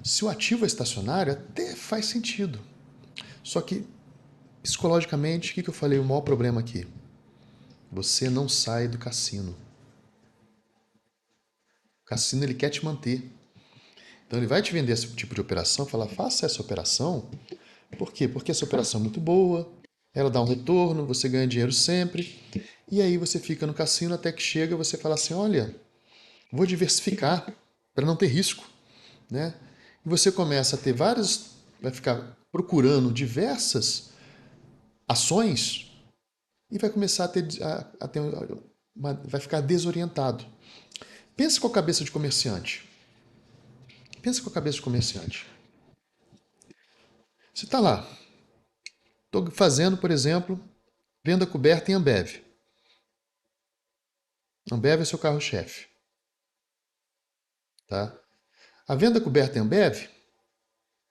se o ativo é estacionário, até faz sentido. Só que, psicologicamente, o que eu falei? O maior problema aqui. Você não sai do cassino. O cassino, ele quer te manter. Então, ele vai te vender esse tipo de operação, falar, faça essa operação. Por quê? Porque essa operação é muito boa, ela dá um retorno, você ganha dinheiro sempre. E aí você fica no cassino até que chega você fala assim, olha, vou diversificar para não ter risco, né? E você começa a ter várias, vai ficar procurando diversas ações e vai começar a ter vai ficar desorientado. Pensa com a cabeça de comerciante. Pensa com a cabeça de comerciante. Você está lá, estou fazendo, por exemplo, venda coberta em Ambev. Ambev é seu carro-chefe, tá? A venda coberta em Ambev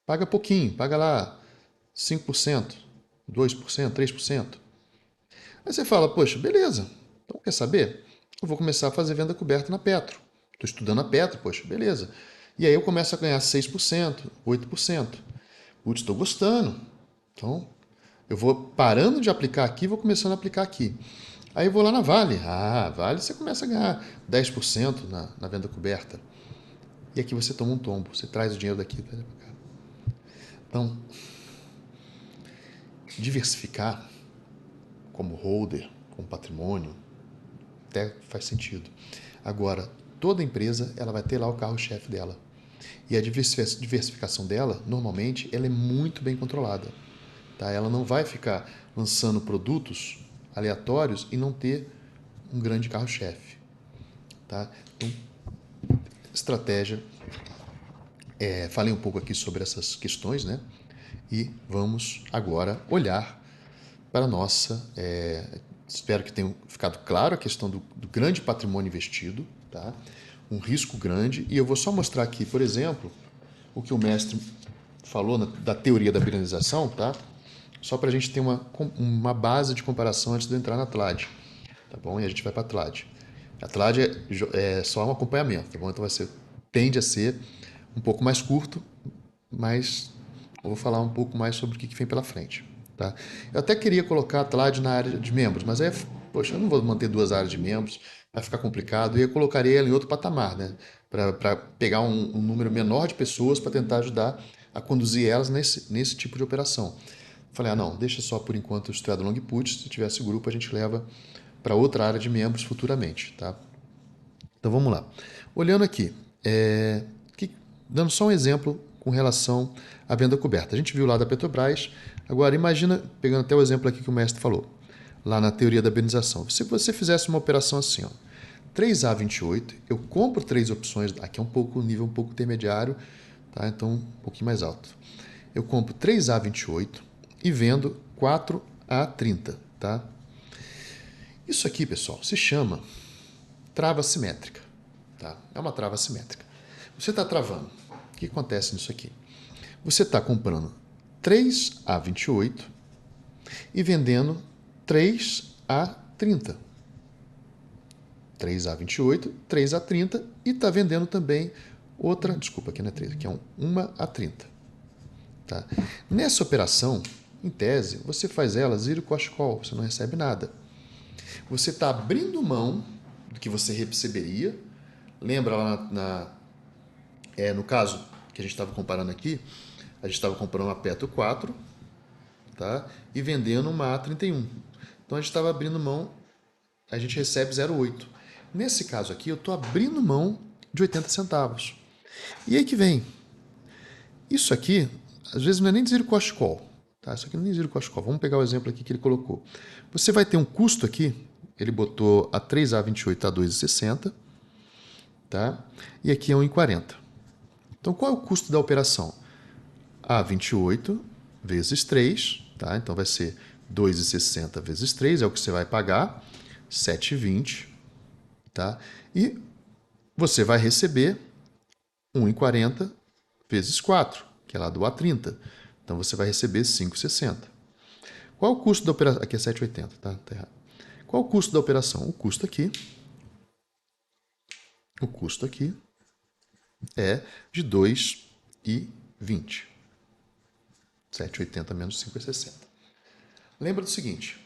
paga pouquinho, paga lá 5%, 2%, 3%. Aí você fala, poxa, beleza, então quer saber? Eu vou começar a fazer venda coberta na Petro. Estou estudando a Petro, poxa, beleza. E aí eu começo a ganhar 6%, 8%. Putz, estou gostando. Então, eu vou parando de aplicar aqui e vou começando a aplicar aqui. Aí eu vou lá na Vale. Ah, Vale você começa a ganhar 10% na venda coberta. E aqui você toma um tombo. Você traz o dinheiro daqui para cá. Então, diversificar como holder, como patrimônio, até faz sentido. Agora, toda empresa ela vai ter lá o carro-chefe dela. E a diversificação dela, normalmente, ela é muito bem controlada. Tá? Ela não vai ficar lançando produtos aleatórios e não ter um grande carro-chefe. Tá? Então, estratégia. Falei um pouco aqui sobre essas questões, né? E vamos agora olhar para a nossa. Espero que tenha ficado claro a questão do grande patrimônio investido, tá? Um risco grande. E eu vou só mostrar aqui, por exemplo, o que o mestre falou da teoria da binarização, tá? Só para a gente ter uma base de comparação antes de eu entrar na TLAD, tá bom? E a gente vai para a TLAD. A TLAD é só um acompanhamento, tá bom? Então tende a ser um pouco mais curto, mas eu vou falar um pouco mais sobre o que vem pela frente, tá? Eu até queria colocar a TLAD na área de membros, mas aí, poxa, eu não vou manter duas áreas de membros, vai ficar complicado, e eu colocaria ela em outro patamar, né? Para pegar um número menor de pessoas para tentar ajudar a conduzir elas nesse tipo de operação. Falei, não, deixa só por enquanto o Straddle Long Put, se tivesse grupo a gente leva para outra área de membros futuramente, tá? Então vamos lá. Olhando aqui, dando só um exemplo com relação à venda coberta. A gente viu lá da Petrobras, agora imagina, pegando até o exemplo aqui que o mestre falou, lá na teoria da benização. Se você fizesse uma operação assim, ó, 3A28, eu compro três opções, aqui é um nível um pouco intermediário, tá? Então um pouquinho mais alto. Eu compro 3A28 e vendo 4A30, tá? Isso aqui, pessoal, se chama trava simétrica, tá? É uma trava simétrica. Você está travando. O que acontece nisso aqui? Você está comprando 3A28 e vendendo 3A30. 3A28, 3A30 e está vendendo também outra, desculpa, aqui não é 3, aqui é uma A30. Tá? Nessa operação, em tese, você faz ela zero cost call, você não recebe nada. Você está abrindo mão do que você receberia. Lembra lá no caso que a gente estava comparando aqui, a gente estava comprando uma Petro 4, tá? E vendendo uma A31. Então a gente estava abrindo mão, a gente recebe 0,8. Nesse caso aqui, eu estou abrindo mão de 80 centavos. E aí que vem. Isso aqui, às vezes não é nem zero cost call. Tá? Isso aqui não é nem zero cost call. Vamos pegar o exemplo aqui que ele colocou. Você vai ter um custo aqui, ele botou a 3A28 a 2,60, tá? E aqui é 1,40. Então qual é o custo da operação? A28 vezes 3, tá? Então vai ser 2,60 vezes 3, é o que você vai pagar, 7,20, tá? E você vai receber 1,40 vezes 4, que é lá do A30. Então você vai receber 5,60. Qual o custo da operação? Aqui é 7,80, tá? Tá errado. Qual o custo da operação? O custo aqui é de 2,20. 7,80 menos 5,60. Lembra do seguinte,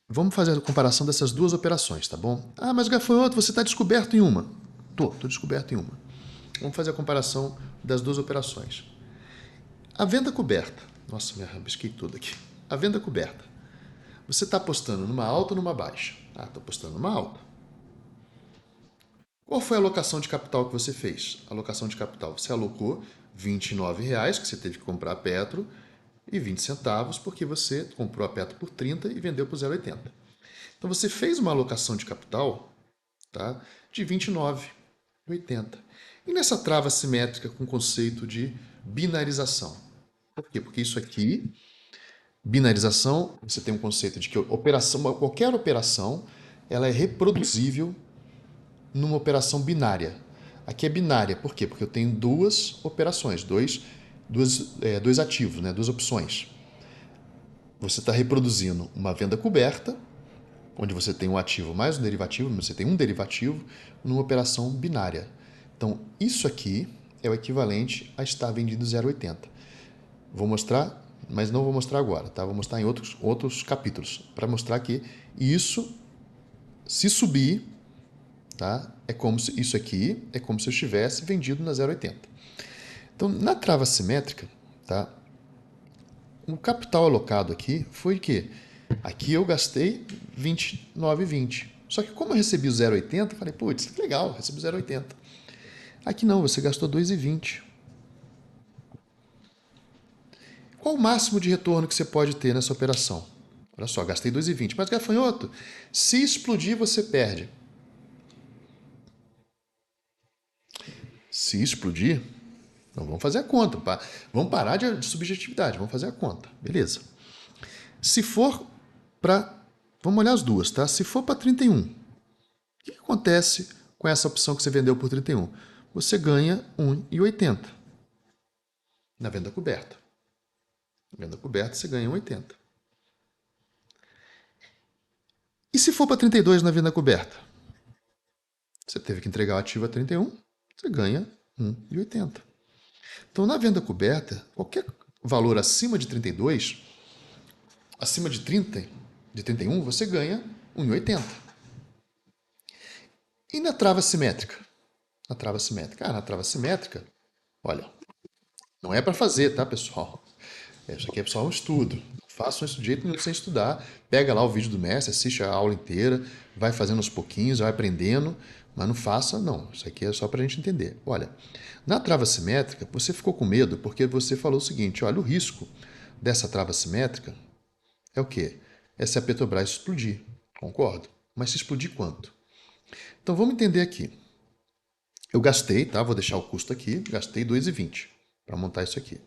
vamos fazer a comparação dessas duas operações, tá bom? Ah, mas Gafanhoto, você está descoberto em uma. Tô descoberto em uma. Vamos fazer a comparação das duas operações. A venda coberta. Nossa, me rabisquei tudo aqui. A venda coberta. Você está apostando numa alta ou numa baixa? Ah, estou apostando numa alta. Qual foi a alocação de capital que você fez? A alocação de capital. Você alocou R$ 29, que você teve que comprar a Petro, e 20 centavos, porque você comprou a Petro por 30 e vendeu por 0,80. Então você fez uma alocação de capital, tá, de 29,80. E nessa trava simétrica com o conceito de binarização? Por quê? Porque isso aqui, binarização, você tem um conceito de que qualquer operação, ela é reproduzível numa operação binária. Aqui é binária, por quê? Porque eu tenho duas operações, dois ativos, né? Duas opções. Você está reproduzindo uma venda coberta, onde você tem um ativo mais um derivativo, você tem um derivativo, numa operação binária. Então, isso aqui é o equivalente a estar vendido 0,80. Vou mostrar, mas não vou mostrar agora, tá? Vou mostrar em outros capítulos, para mostrar que isso, se subir, tá? Isso aqui é como se eu estivesse vendido na 0,80. Então, na trava simétrica, tá? O capital alocado aqui foi o quê? Aqui eu gastei 29,20. Só que como eu recebi o 0,80, falei, putz, que legal, recebi o 0,80. Aqui não, você gastou 2,20. Qual o máximo de retorno que você pode ter nessa operação? Olha só, gastei 2,20. Mas, Gafanhoto, se explodir, você perde. Se explodir, então vamos fazer a conta. Vamos parar de subjetividade, vamos fazer a conta. Beleza. Se for para... Vamos olhar as duas, tá? Se for para 31, o que acontece com essa opção que você vendeu por 31? Você ganha 1,80 na venda coberta. Na venda coberta você ganha 1,80. E se for para 32 na venda coberta? Você teve que entregar o ativo a 31, você ganha 1,80. Então, na venda coberta, qualquer valor acima de 32, acima de 30, de 31, você ganha 1,80. E na trava simétrica? Na trava simétrica. Na trava simétrica, olha, não é para fazer, tá, pessoal? Isso aqui é só um estudo. Não façam isso de jeito nenhum sem estudar. Pega lá o vídeo do mestre, assiste a aula inteira, vai fazendo aos pouquinhos, vai aprendendo, mas não faça, não. Isso aqui é só para a gente entender. Olha, na trava simétrica, você ficou com medo porque você falou o seguinte, olha, o risco dessa trava simétrica é o quê? É se a Petrobras explodir. Concordo. Mas se explodir quanto? Então vamos entender aqui. Eu gastei, tá? Vou deixar o custo aqui, gastei 2,20 para montar isso aqui.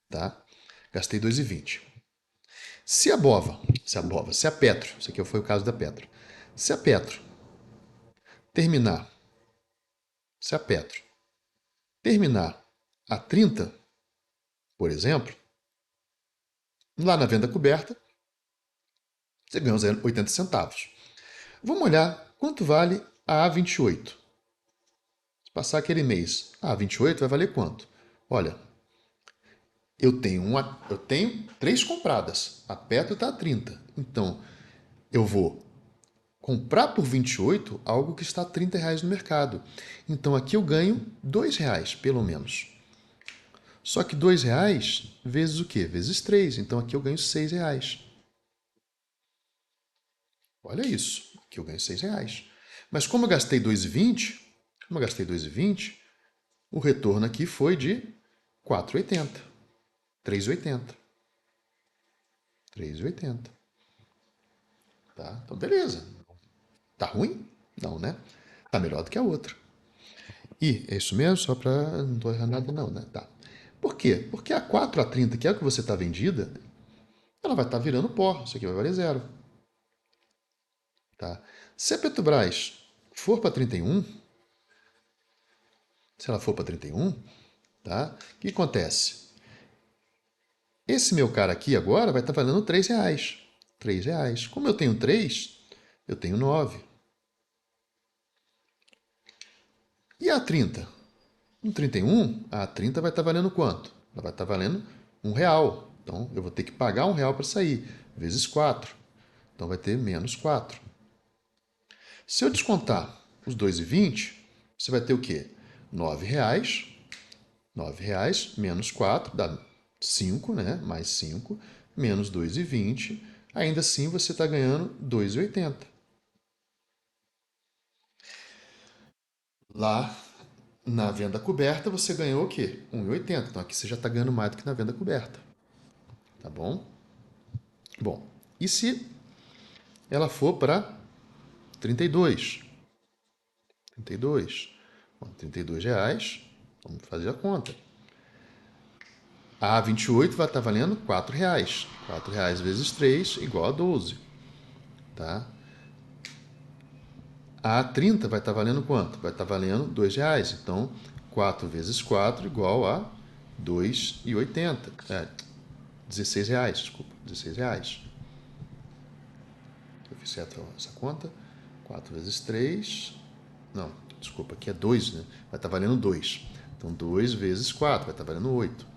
Tá? Gastei 2,20. Se a Petro, isso aqui foi o caso da Petro. Se a Petro terminar, se a Petro terminar a 30, por exemplo, lá na venda coberta, você ganha 80 centavos. Vamos olhar quanto vale a A28. Se passar aquele mês, a A28 vai valer quanto? Olha, eu tenho 3 compradas. A Petro está a 30. Então, eu vou comprar por 28 algo que está a R$ 30 no mercado. Então aqui eu ganho R$ 2, pelo menos. Só que R$ 2 vezes o quê? Vezes 3. Então aqui eu ganho R$ 6. Olha isso. Aqui eu ganho R$ 6. Mas como eu gastei 2,20, o retorno aqui foi de 4,80. 3,80. 3,80. Tá? Então beleza. Tá ruim? Não, né? Tá melhor do que a outra. E é isso mesmo? Só para... Não estou errando nada não, né? Tá. Por quê? Porque a 4 a 30, que é o que você está vendida, ela vai estar virando pó. Isso aqui vai valer zero. Tá? Se a Petrobras for para 31, se ela for para 31, tá? O que acontece? Esse meu cara aqui agora vai estar valendo R$ 3. R$ 3. Como eu tenho 3, eu tenho 9. E a 30? No 31, a 30 vai estar valendo quanto? Ela vai estar valendo R$ 1. Então, eu vou ter que pagar R$ 1 para sair, vezes 4. Então, vai ter menos 4. Se eu descontar os 2,20, você vai ter o quê? R$ 9. R$ 9 menos 4 dá 5, né? Mais 5, menos 2,20. Ainda assim, você está ganhando 2,80. Lá na venda coberta, você ganhou o quê? 1,80. Então, aqui você já está ganhando mais do que na venda coberta. Tá bom? Bom, e se ela for para 32? 32. Bom, R$ 32. Vamos fazer a conta. A 28 vai estar valendo R$ 4. R$ 4 vezes 3 igual a 12. Tá? A 30 vai estar valendo quanto? Vai estar valendo R$ 2. Então, 4 vezes 4 igual a 2,80. R$ 16, desculpa. R$ 16. Eu fiz certo essa conta. 4 vezes 3. Não, desculpa, aqui é 2, né? Vai estar valendo 2. Então, 2 vezes 4 vai estar valendo 8.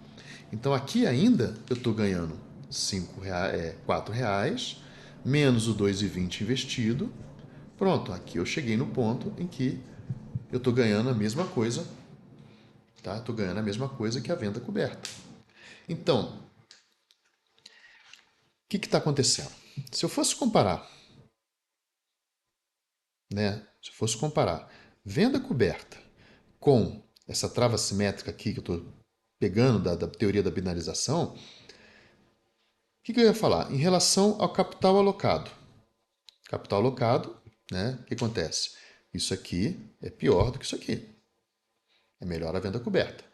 Então, aqui ainda eu estou ganhando R$ 4, menos o 2,20 investido. Pronto, aqui eu cheguei no ponto em que eu estou ganhando a mesma coisa, tá? Estou ganhando a mesma coisa que a venda coberta. Então, o que está acontecendo? Se eu fosse comparar, né? Se eu fosse comparar venda coberta com essa trava simétrica aqui que eu estou pegando da teoria da binarização, o que eu ia falar? Em relação ao capital alocado. Capital alocado, né? O que acontece? Isso aqui é pior do que isso aqui. É melhor a venda coberta.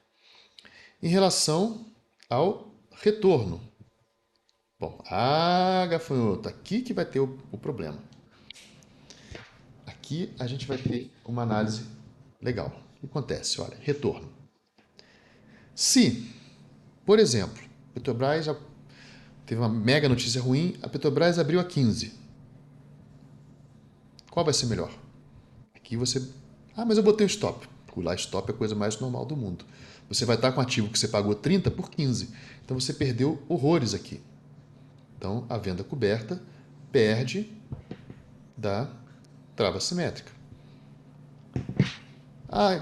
Em relação ao retorno. Bom, gafanhoto, aqui que vai ter o problema. Aqui a gente vai ter uma análise legal. O que acontece? Olha, retorno. Se, por exemplo, Petrobras já teve uma mega notícia ruim, a Petrobras abriu a 15. Qual vai ser melhor? Aqui você... mas eu botei o stop. Pular stop é a coisa mais normal do mundo. Você vai estar com um ativo que você pagou 30 por 15. Então você perdeu horrores aqui. Então a venda coberta perde da trava simétrica.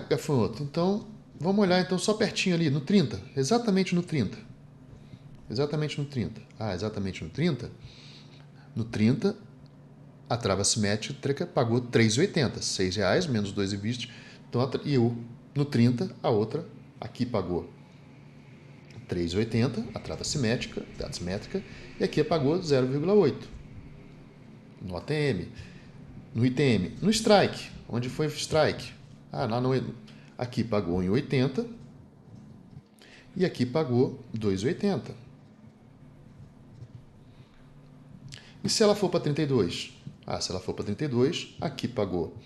Gafanhoto, então vamos olhar então só pertinho ali, no 30. Exatamente no 30. Exatamente no 30. Exatamente no 30? No 30, a trava simétrica pagou R$ 3,80. R$ 6 menos 2,20. Então, e eu, no 30, a outra aqui pagou R$ 3,80, a trava simétrica, e aqui pagou 0,8 no ATM. No ITM, no strike, onde foi o strike? Lá no, aqui pagou em 80 e aqui pagou 2,80. E se ela for para 32? Se ela for para 32, aqui pagou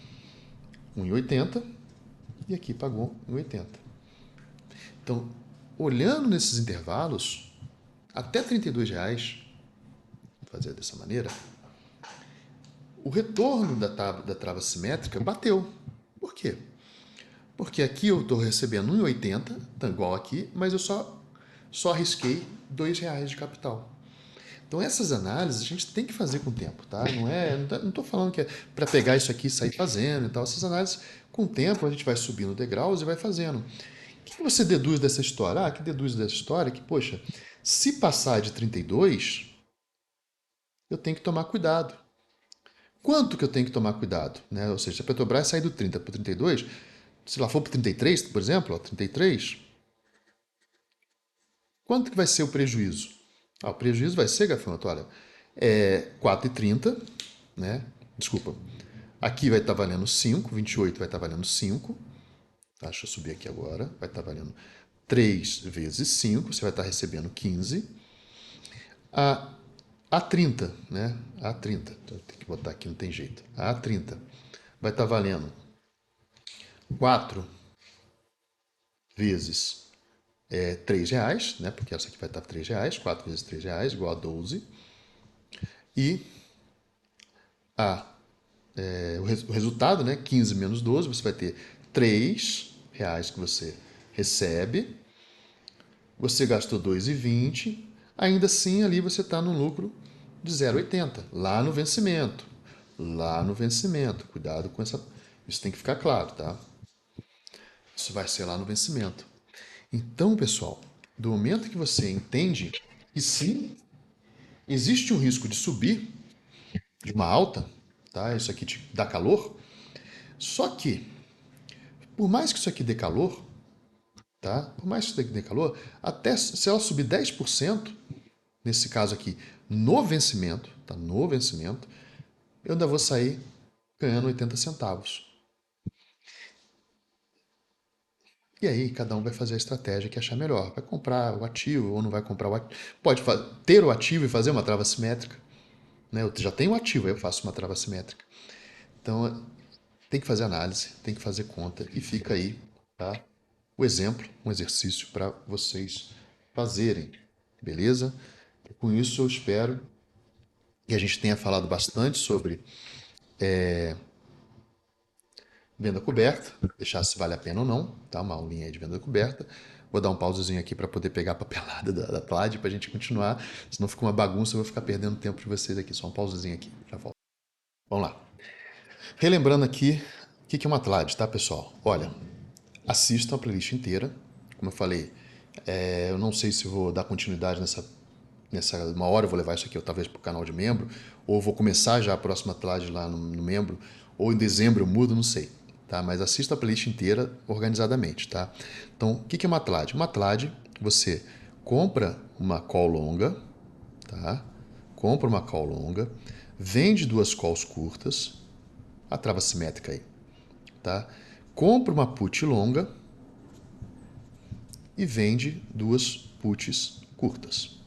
1,80 e aqui pagou 1,80. Então, olhando nesses intervalos, até R$ 32, vou fazer dessa maneira, o retorno da trava simétrica bateu. Por quê? Porque aqui eu estou recebendo 1,80, tá igual aqui, mas eu só arrisquei R$ 2 de capital. Então essas análises a gente tem que fazer com o tempo, tá? Não estou falando que é para pegar isso aqui e sair fazendo e tal. Essas análises, com o tempo, a gente vai subindo degraus e vai fazendo. O que você deduz dessa história? Que deduz dessa história que, poxa, se passar de 32, eu tenho que tomar cuidado. Quanto que eu tenho que tomar cuidado? Né? Ou seja, se a Petrobras sair do 30 para o 32, se ela for para 33, por exemplo, 33, quanto que vai ser o prejuízo? O prejuízo vai ser, gafanhoto, olha, 4,30, né? Desculpa. Aqui vai estar valendo 5, 28 vai estar valendo 5. Deixa eu subir aqui agora. Vai estar valendo 3 vezes 5, você vai estar recebendo 15. A 30, né? A 30, então, tem que botar aqui, não tem jeito. A 30 vai estar valendo 4 vezes R$ 3, né? Porque essa aqui vai estar R$ 3, 4 vezes R$ 3 igual a 12. E o resultado, né? 15 menos 12, você vai ter R$ 3 que você recebe, você gastou 2,20, ainda assim ali você está no lucro de 0,80, lá no vencimento. Lá no vencimento. Cuidado com essa. Isso tem que ficar claro, tá? Isso vai ser lá no vencimento. Então, pessoal, do momento que você entende que sim, existe um risco de subir, de uma alta, tá? Isso aqui te dá calor. Só que, por mais que isso aqui dê calor, tá? Por mais que isso aqui dê calor, até se ela subir 10%, nesse caso aqui, no vencimento, tá? No vencimento, eu ainda vou sair ganhando 80 centavos. E aí cada um vai fazer a estratégia que achar melhor. Vai comprar o ativo ou não vai comprar o ativo. Pode ter o ativo e fazer uma trava simétrica. Né? Eu já tenho o ativo, aí eu faço uma trava simétrica. Então tem que fazer análise, tem que fazer conta. E fica aí, tá? O exemplo, um exercício para vocês fazerem. Beleza? E com isso eu espero que a gente tenha falado bastante sobre venda coberta, deixar se vale a pena ou não, tá? Uma aulinha aí de venda coberta. Vou dar um pausezinho aqui para poder pegar a papelada da TLAD para a gente continuar, senão fica uma bagunça, eu vou ficar perdendo tempo de vocês aqui. Só um pausezinho aqui, já volto. Vamos lá. Relembrando aqui, o que é uma TLAD, tá, pessoal? Olha, assistam a playlist inteira. Como eu falei, eu não sei se vou dar continuidade nessa uma hora, eu vou levar isso aqui, ou talvez para o canal de membro, ou vou começar já a próxima TLAD lá no membro, ou em dezembro eu mudo, não sei. Tá? Mas assista a playlist inteira organizadamente, tá? Então, o que é uma TLAD? Uma TLAD, você compra uma call longa, tá? Compra uma call longa, vende duas calls curtas, a trava simétrica aí, tá? Compra uma put longa e vende duas puts curtas,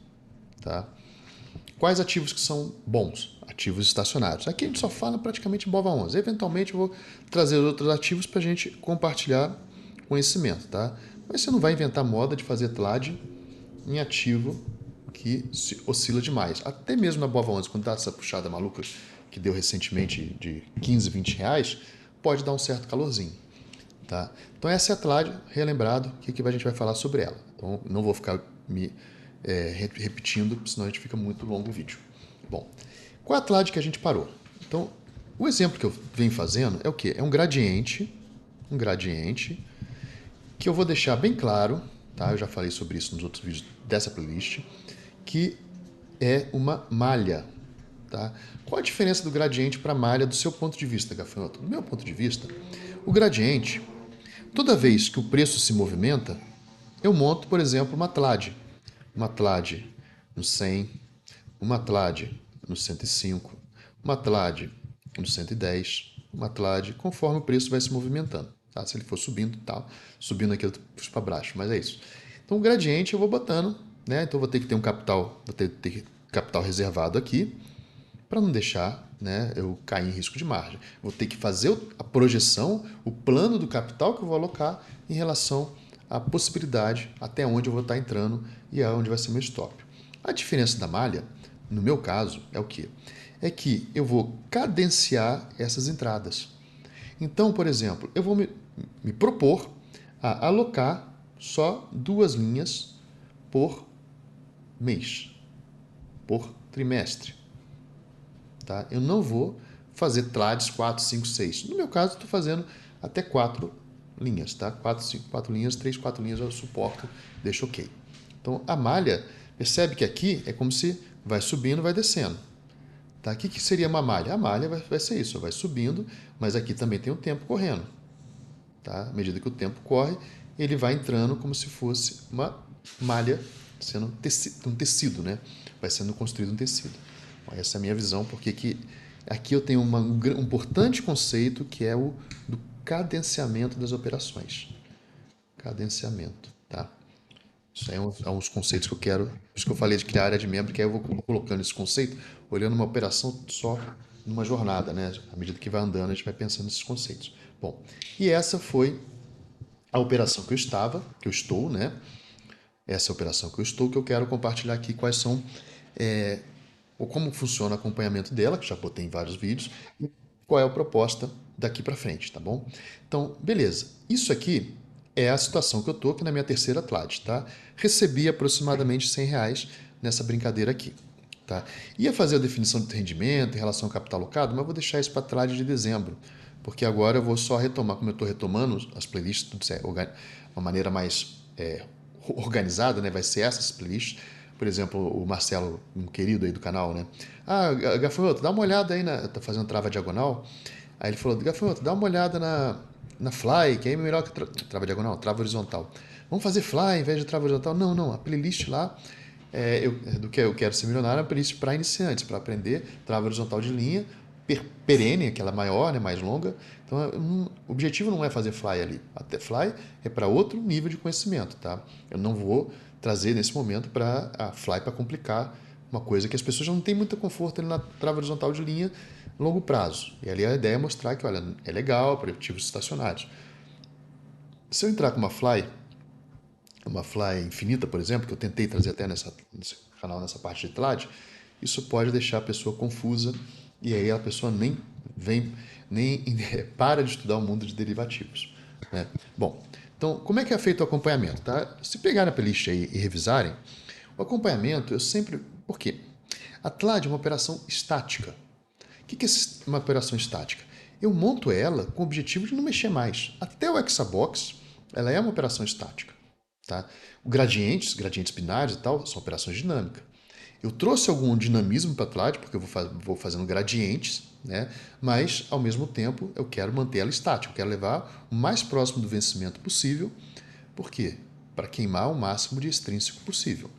tá? Quais ativos que são bons? Ativos estacionários. Aqui a gente só fala praticamente BOVA11. Eventualmente eu vou trazer outros ativos para a gente compartilhar conhecimento, tá? Mas você não vai inventar moda de fazer TLAD em ativo que oscila demais. Até mesmo na BOVA11, quando dá essa puxada maluca que deu recentemente de 15, 20 reais, pode dar um certo calorzinho. Tá? Então essa é a TLAD, relembrado, que a gente vai falar sobre ela. Então não vou ficar me repetindo, senão a gente fica muito longo o vídeo. Bom, qual é a TLAD que a gente parou? Então, o exemplo que eu venho fazendo é o quê? É um gradiente que eu vou deixar bem claro, tá? Eu já falei sobre isso nos outros vídeos dessa playlist, que é uma malha. Tá? Qual a diferença do gradiente para a malha do seu ponto de vista, Gafanhoto? Do meu ponto de vista, o gradiente, toda vez que o preço se movimenta, eu monto, por exemplo, uma TLAD. Uma TLAD no 100, uma TLAD no 105, uma TLAD no 110, uma TLAD conforme o preço vai se movimentando. Tá? Se ele for subindo, tá? Subindo aqui eu puxo para baixo, mas é isso. Então o gradiente eu vou botando, né? Então eu vou ter que ter um capital, vou ter capital reservado aqui, para não deixar, né, eu cair em risco de margem. Vou ter que fazer a projeção, o plano do capital que eu vou alocar em relação à possibilidade até onde eu vou estar entrando e aonde vai ser meu stop. A diferença da malha, no meu caso, é o quê? É que eu vou cadenciar essas entradas. Então, por exemplo, eu vou me propor a alocar só 2 linhas por mês, por trimestre. Tá? Eu não vou fazer TLADs 4, 5, 6. No meu caso, estou fazendo até 4 linhas. Tá? 4 linhas, 3, 4 linhas eu suporto, deixo ok. Então, a malha, percebe que aqui é como se vai subindo, vai descendo. Tá? O que seria uma malha? A malha vai ser isso, vai subindo, mas aqui também tem o tempo correndo. Tá? À medida que o tempo corre, ele vai entrando como se fosse uma malha sendo um tecido, né? Vai sendo construído um tecido. Essa é a minha visão, porque aqui eu tenho um importante conceito que é o do cadenciamento das operações. Cadenciamento, tá? Isso aí é uns conceitos que eu quero. Por isso que eu falei de criar área de membro, que aí eu vou colocando esse conceito, olhando uma operação só numa jornada, né? À medida que vai andando, a gente vai pensando nesses conceitos. Bom, e essa foi a operação que eu estou, né? Essa é a operação que eu quero compartilhar aqui quais são ou como funciona o acompanhamento dela, que já botei em vários vídeos, e qual é a proposta daqui para frente, tá bom? Então, beleza. Isso aqui é a situação que eu tô aqui na minha terceira TLAD, tá? Recebi aproximadamente R$ 100 nessa brincadeira aqui, tá? Ia fazer a definição de rendimento em relação ao capital alocado, mas vou deixar isso para a TLAD de dezembro, porque agora eu vou só retomar, como eu estou retomando as playlists, tudo certo, uma maneira mais organizada, né? Vai ser essas playlists. Por exemplo, o Marcelo, um querido aí do canal, né? Ah, Gafanhoto, dá uma olhada aí tá fazendo trava diagonal. Aí ele falou, Gafanhoto, dá uma olhada na Fly, que aí é melhor que trava diagonal, trava horizontal. Vamos fazer Fly em vez de trava horizontal? Não, não, a playlist lá do que eu quero ser milionário é uma playlist para iniciantes, para aprender trava horizontal de linha, perene, aquela maior, né, mais longa. Então, o objetivo não é fazer Fly ali. Até Fly é para outro nível de conhecimento, tá? Eu não vou trazer nesse momento para a Fly para complicar uma coisa que as pessoas já não têm muito conforto ali na trava horizontal de linha longo prazo. E ali a ideia é mostrar que, olha, é legal para ativos estacionários. Se eu entrar com uma fly infinita, por exemplo, que eu tentei trazer até nesse canal, nessa parte de TLAD, isso pode deixar a pessoa confusa e aí a pessoa nem para de estudar o mundo de derivativos, né? Bom, então como é que é feito o acompanhamento, tá? Se pegar na playlist aí e revisarem, o acompanhamento eu sempre... Por quê? A TLAD é uma operação estática. O que é uma operação estática? Eu monto ela com o objetivo de não mexer mais. Até o Hexabox, ela é uma operação estática. Tá? Gradientes binários e tal, são operações dinâmicas. Eu trouxe algum dinamismo para a TLAD, porque eu vou fazendo gradientes, né? Mas, ao mesmo tempo, eu quero manter ela estática. Eu quero levar o mais próximo do vencimento possível. Por quê? Para queimar o máximo de extrínseco possível.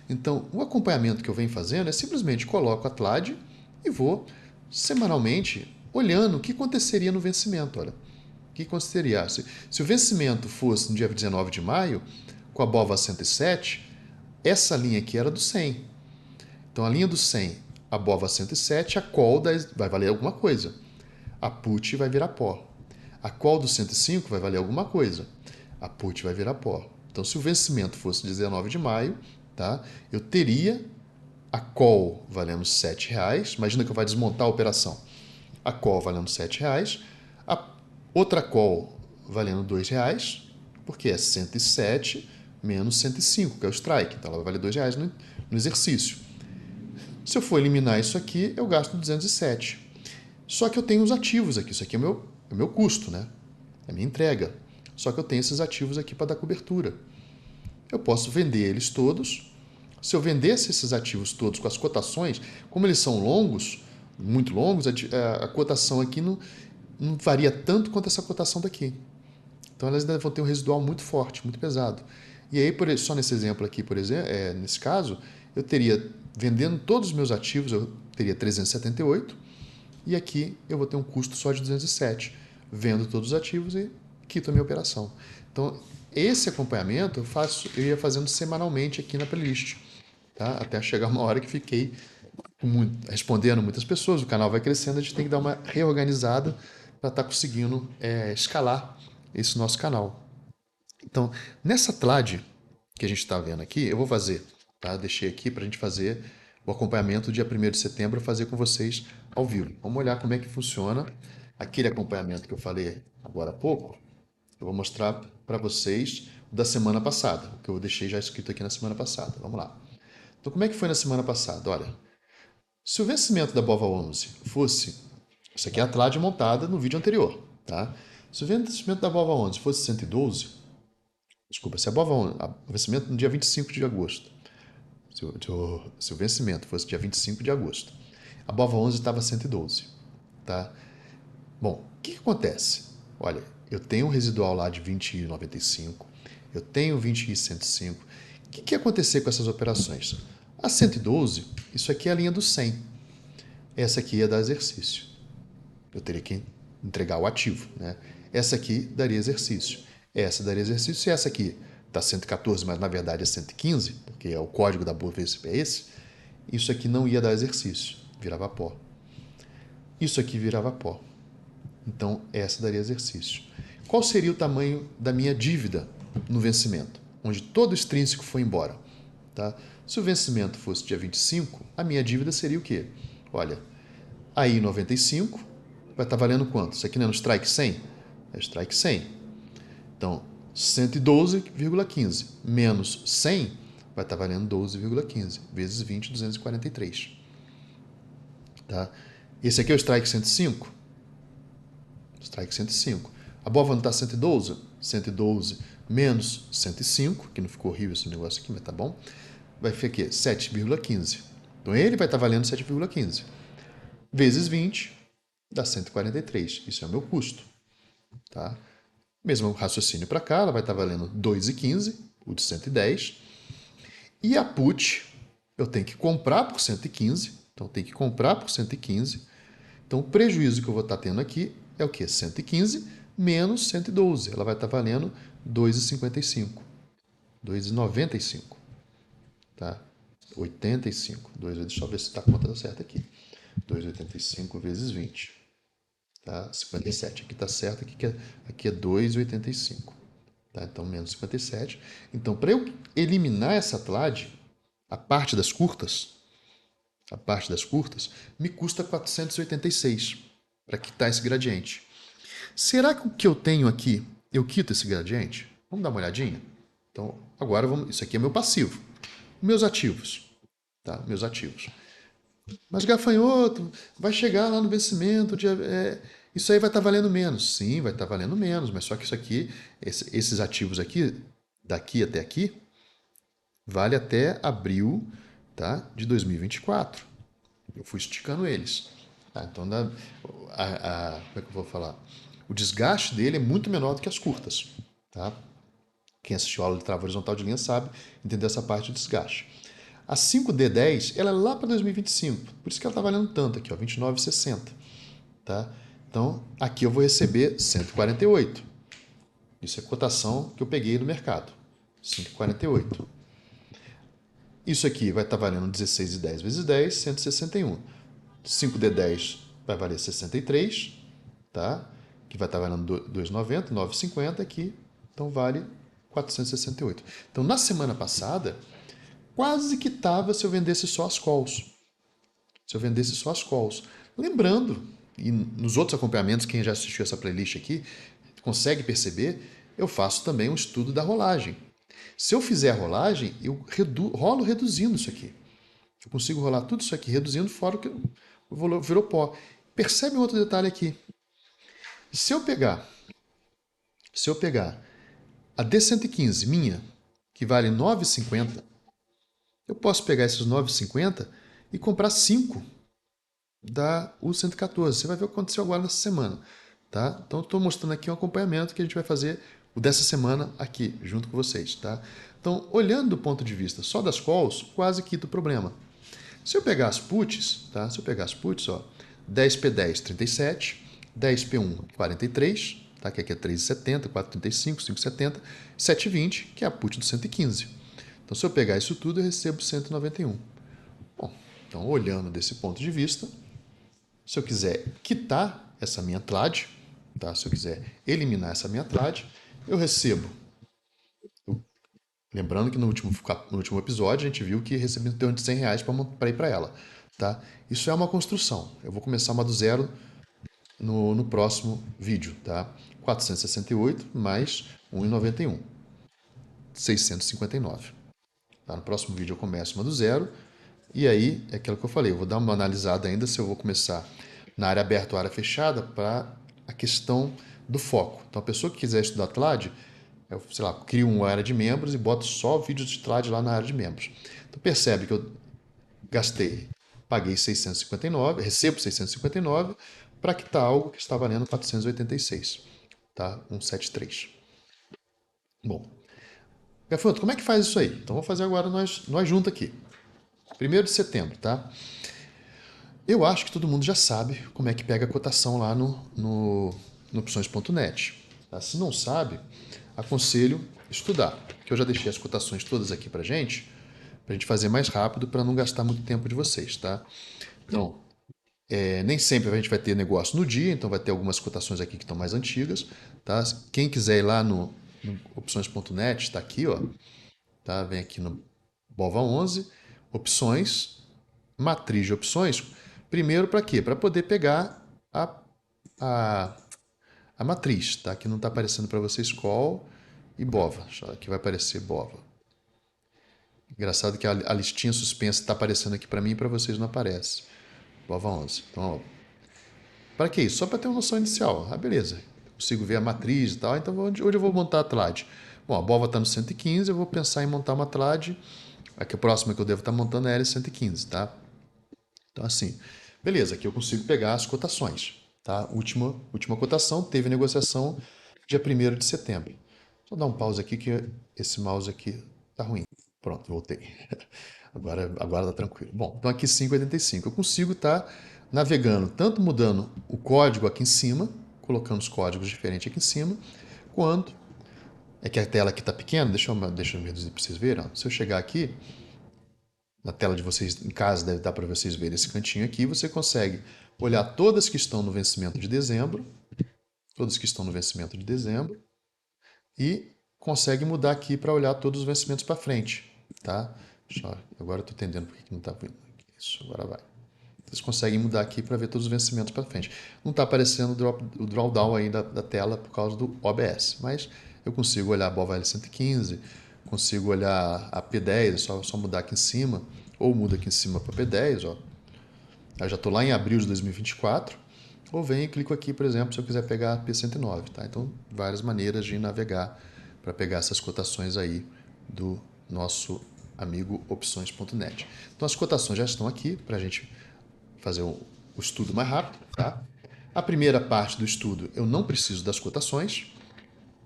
Então, o acompanhamento que eu venho fazendo é simplesmente coloco a TLAD e vou semanalmente olhando o que aconteceria no vencimento. Olha, o que aconteceria? Se o vencimento fosse no dia 19 de maio, com a BOVA 107, essa linha aqui era do 100. Então, a linha do 100, a BOVA 107, a call vai valer alguma coisa. A put vai virar pó. A call do 105 vai valer alguma coisa. A put vai virar pó. Então, se o vencimento fosse 19 de maio, tá, eu teria a call valendo R$ 7. Imagina que eu vou desmontar a operação. A call valendo R$ 7, a outra call valendo R$ 2, porque é 107 menos 105, que é o strike. Então ela vai valer R$ 2 no exercício. Se eu for eliminar isso aqui, eu gasto 207. Só que eu tenho os ativos aqui. Isso aqui é o meu custo, né? É a minha entrega. Só que eu tenho esses ativos aqui para dar cobertura. Eu posso vender eles todos. Se eu vendesse esses ativos todos com as cotações, como eles são longos, muito longos, a cotação aqui não varia tanto quanto essa cotação daqui. Então elas ainda vão ter um residual muito forte, muito pesado. E aí, só nesse exemplo aqui, por exemplo, nesse caso, eu teria, vendendo todos os meus ativos, eu teria 378, e aqui eu vou ter um custo só de 207. Vendo todos os ativos e quito a minha operação. Então, esse acompanhamento eu ia fazendo semanalmente aqui na playlist, tá? Até chegar uma hora que fiquei respondendo muitas pessoas, o canal vai crescendo, a gente tem que dar uma reorganizada para estar conseguindo escalar esse nosso canal. Então, nessa TLAD que a gente está vendo aqui, eu vou fazer, tá? Deixei aqui para a gente fazer o acompanhamento dia 1º de setembro, fazer com vocês ao vivo. Vamos olhar como é que funciona aquele acompanhamento que eu falei agora há pouco. Eu vou mostrar para vocês o da semana passada, o que eu deixei já escrito aqui na semana passada. Vamos lá. Então, como é que foi na semana passada? Olha, se o vencimento da BOVA 11 fosse... Isso aqui é a TLAD montada no vídeo anterior, tá? Se o vencimento da BOVA 11 fosse 112, desculpa, se a BOVA 11, o vencimento no dia 25 de agosto, se o vencimento fosse dia 25 de agosto, a BOVA 11 estava 112, tá? Bom, o que acontece? Olha, eu tenho um residual lá de 20,95, eu tenho 20,105. O que ia acontecer com essas operações? A 112, isso aqui é a linha do 100. Essa aqui ia dar exercício. Eu teria que entregar o ativo, né? Essa aqui daria exercício. Essa daria exercício. E essa aqui está 114, mas na verdade é 115, porque é o código da Bovespa é esse. Isso aqui não ia dar exercício, virava pó. Isso aqui virava pó. Então, essa daria exercício. Qual seria o tamanho da minha dívida no vencimento? Onde todo o extrínseco foi embora. Tá? Se o vencimento fosse dia 25, a minha dívida seria o quê? Olha, aí 95 vai estar valendo quanto? Isso aqui não é no strike 100? É strike 100. Então, 112,15 menos 100 vai estar valendo 12,15 vezes 20, 243. Tá? Esse aqui é o strike 105? Strike 105. A bova não está 112? 112 menos 105, que não ficou horrível esse negócio aqui, mas tá bom. Vai ficar aqui, 7,15. Então ele vai estar valendo 7,15. Vezes 20 dá 143. Isso é o meu custo. Tá? Mesmo raciocínio para cá, ela vai estar valendo 2,15, o de 110. E a put, eu tenho que comprar por 115. Então, tem que comprar por 115. Então, o prejuízo que eu vou estar tendo aqui é o quê? 115 menos 112. Ela vai estar valendo 2,55. 2,95. Tá? 85. Deixa eu ver se está a conta certa aqui. 2,85 vezes 20. Tá? 57. Aqui está certo, aqui é 2,85. Tá? Então, menos 57. Então, para eu eliminar essa TLAD, a parte das curtas, me custa 486 para quitar esse gradiente. Será que o que eu tenho aqui, eu quito esse gradiente? Vamos dar uma olhadinha? Então, agora isso aqui é meu passivo. Meus ativos. Tá? Meus ativos. Mas gafanhoto, vai chegar lá no vencimento, isso aí vai estar valendo menos. Sim, vai estar valendo menos, mas só que isso aqui, esses ativos aqui, daqui até aqui, vale até abril, tá, de 2024. Eu fui esticando eles. Tá? Então, como é que eu vou falar? O desgaste dele é muito menor do que as curtas. Tá? Quem assistiu a aula de trava horizontal de linha sabe entender essa parte do desgaste. A 5D10, ela é lá para 2025. Por isso que ela está valendo tanto aqui, ó, 29,60. Tá? Então, aqui eu vou receber 148. Isso é a cotação que eu peguei no mercado. 148. Isso aqui vai estar valendo 16,10 vezes 10, 161. 5D10 vai valer 63, tá? Que vai estar valendo 2,90, 9,50 aqui. Então, vale 468. Então, na semana passada, quase que estava se eu vendesse só as calls. Se eu vendesse só as calls. Lembrando, e nos outros acompanhamentos, quem já assistiu essa playlist aqui, consegue perceber, eu faço também um estudo da rolagem. Se eu fizer a rolagem, eu rolo reduzindo isso aqui. Eu consigo rolar tudo isso aqui, reduzindo fora o que virou pó. Percebe um outro detalhe aqui. Se eu pegar a D115 minha, que vale 9,50, eu posso pegar esses 9,50 e comprar 5 da U114. Você vai ver o que aconteceu agora nessa semana. Tá? Então, estou mostrando aqui um acompanhamento que a gente vai fazer o dessa semana aqui, junto com vocês. Tá? Então, olhando do ponto de vista só das calls, quase quita o problema. Se eu pegar as puts, tá? Se eu pegar as puts, ó, 10P10, 37, 10P1, 43, tá? Que aqui é 3,70, 4,35, 5,70, 7,20, que é a put do 115. Então, se eu pegar isso tudo, eu recebo 191. Bom, então, olhando desse ponto de vista, se eu quiser quitar essa minha TLAD, tá? Se eu quiser eliminar essa minha TLAD, eu recebo. Lembrando que no último episódio a gente viu que recebi em torno de R$100 para ir para ela. Tá? Isso é uma construção. Eu vou começar uma do zero no próximo vídeo. Tá? 468 mais 1,91. 659. Tá? No próximo vídeo eu começo uma do zero. E aí, é aquilo que eu falei, eu vou dar uma analisada ainda se eu vou começar na área aberta ou área fechada para a questão do foco. Então, a pessoa que quiser estudar TLAD, eu, sei lá, crio uma área de membros e boto só vídeos de TLAD lá na área de membros. Então, percebe que eu paguei 659, recebo 659 para quitar algo que está valendo 486, tá? 173. Bom, Gafanhoto, como é que faz isso aí? Então, vamos fazer agora nós juntos aqui. 1º de setembro, tá? Eu acho que todo mundo já sabe como é que pega a cotação lá no opções.net. Tá? Se não sabe, aconselho estudar, que eu já deixei as cotações todas aqui pra gente fazer mais rápido, para não gastar muito tempo de vocês, tá? Então, nem sempre a gente vai ter negócio no dia, então vai ter algumas cotações aqui que estão mais antigas, tá? Quem quiser ir lá no opções.net, está aqui, ó, tá? Vem aqui no BOVA 11, opções, matriz de opções. Primeiro, para quê? Para poder pegar a a, a matriz, tá? Que não está aparecendo para vocês call e BOVA. Aqui vai aparecer BOVA. Engraçado que a listinha suspensa está aparecendo aqui para mim e para vocês não aparece. BOVA 11. Então, para que isso? Só para ter uma noção inicial. Ah, beleza. Consigo ver a matriz e tal. Então, onde eu vou montar a TLAD? Bom, a BOVA está no 115, eu vou pensar em montar uma TLAD. Aqui a próxima que eu devo estar montando é a L115, tá? Então, assim, beleza, aqui eu consigo pegar as cotações, tá? Última cotação, teve negociação dia 1º de setembro. Vou dar um pause aqui que esse mouse aqui tá ruim. Pronto, voltei. Agora tá tranquilo. Bom, então aqui 5,85. Eu consigo estar navegando, tanto mudando o código aqui em cima, colocando os códigos diferentes aqui em cima, quanto... É que a tela aqui tá pequena, deixa eu reduzir para vocês verem. Ó. Se eu chegar aqui, na tela de vocês em casa deve dar para vocês verem esse cantinho aqui, você consegue olhar todas que estão no vencimento de dezembro, todas que estão no vencimento de dezembro, e consegue mudar aqui para olhar todos os vencimentos para frente, tá? Agora eu estou entendendo por que não está vindo. Isso, agora vai. Vocês conseguem mudar aqui para ver todos os vencimentos para frente. Não está aparecendo o drawdown aí da tela por causa do OBS, mas eu consigo olhar a BOVA L115, consigo olhar a P10, é só mudar aqui em cima, ou muda aqui em cima para P10, ó. Eu já estou lá em abril de 2024, ou venho e clico aqui, por exemplo, se eu quiser pegar a P109, tá? Então, várias maneiras de navegar para pegar essas cotações aí do nosso amigo opções.net. Então, as cotações já estão aqui para a gente fazer o estudo mais rápido, tá? A primeira parte do estudo eu não preciso das cotações.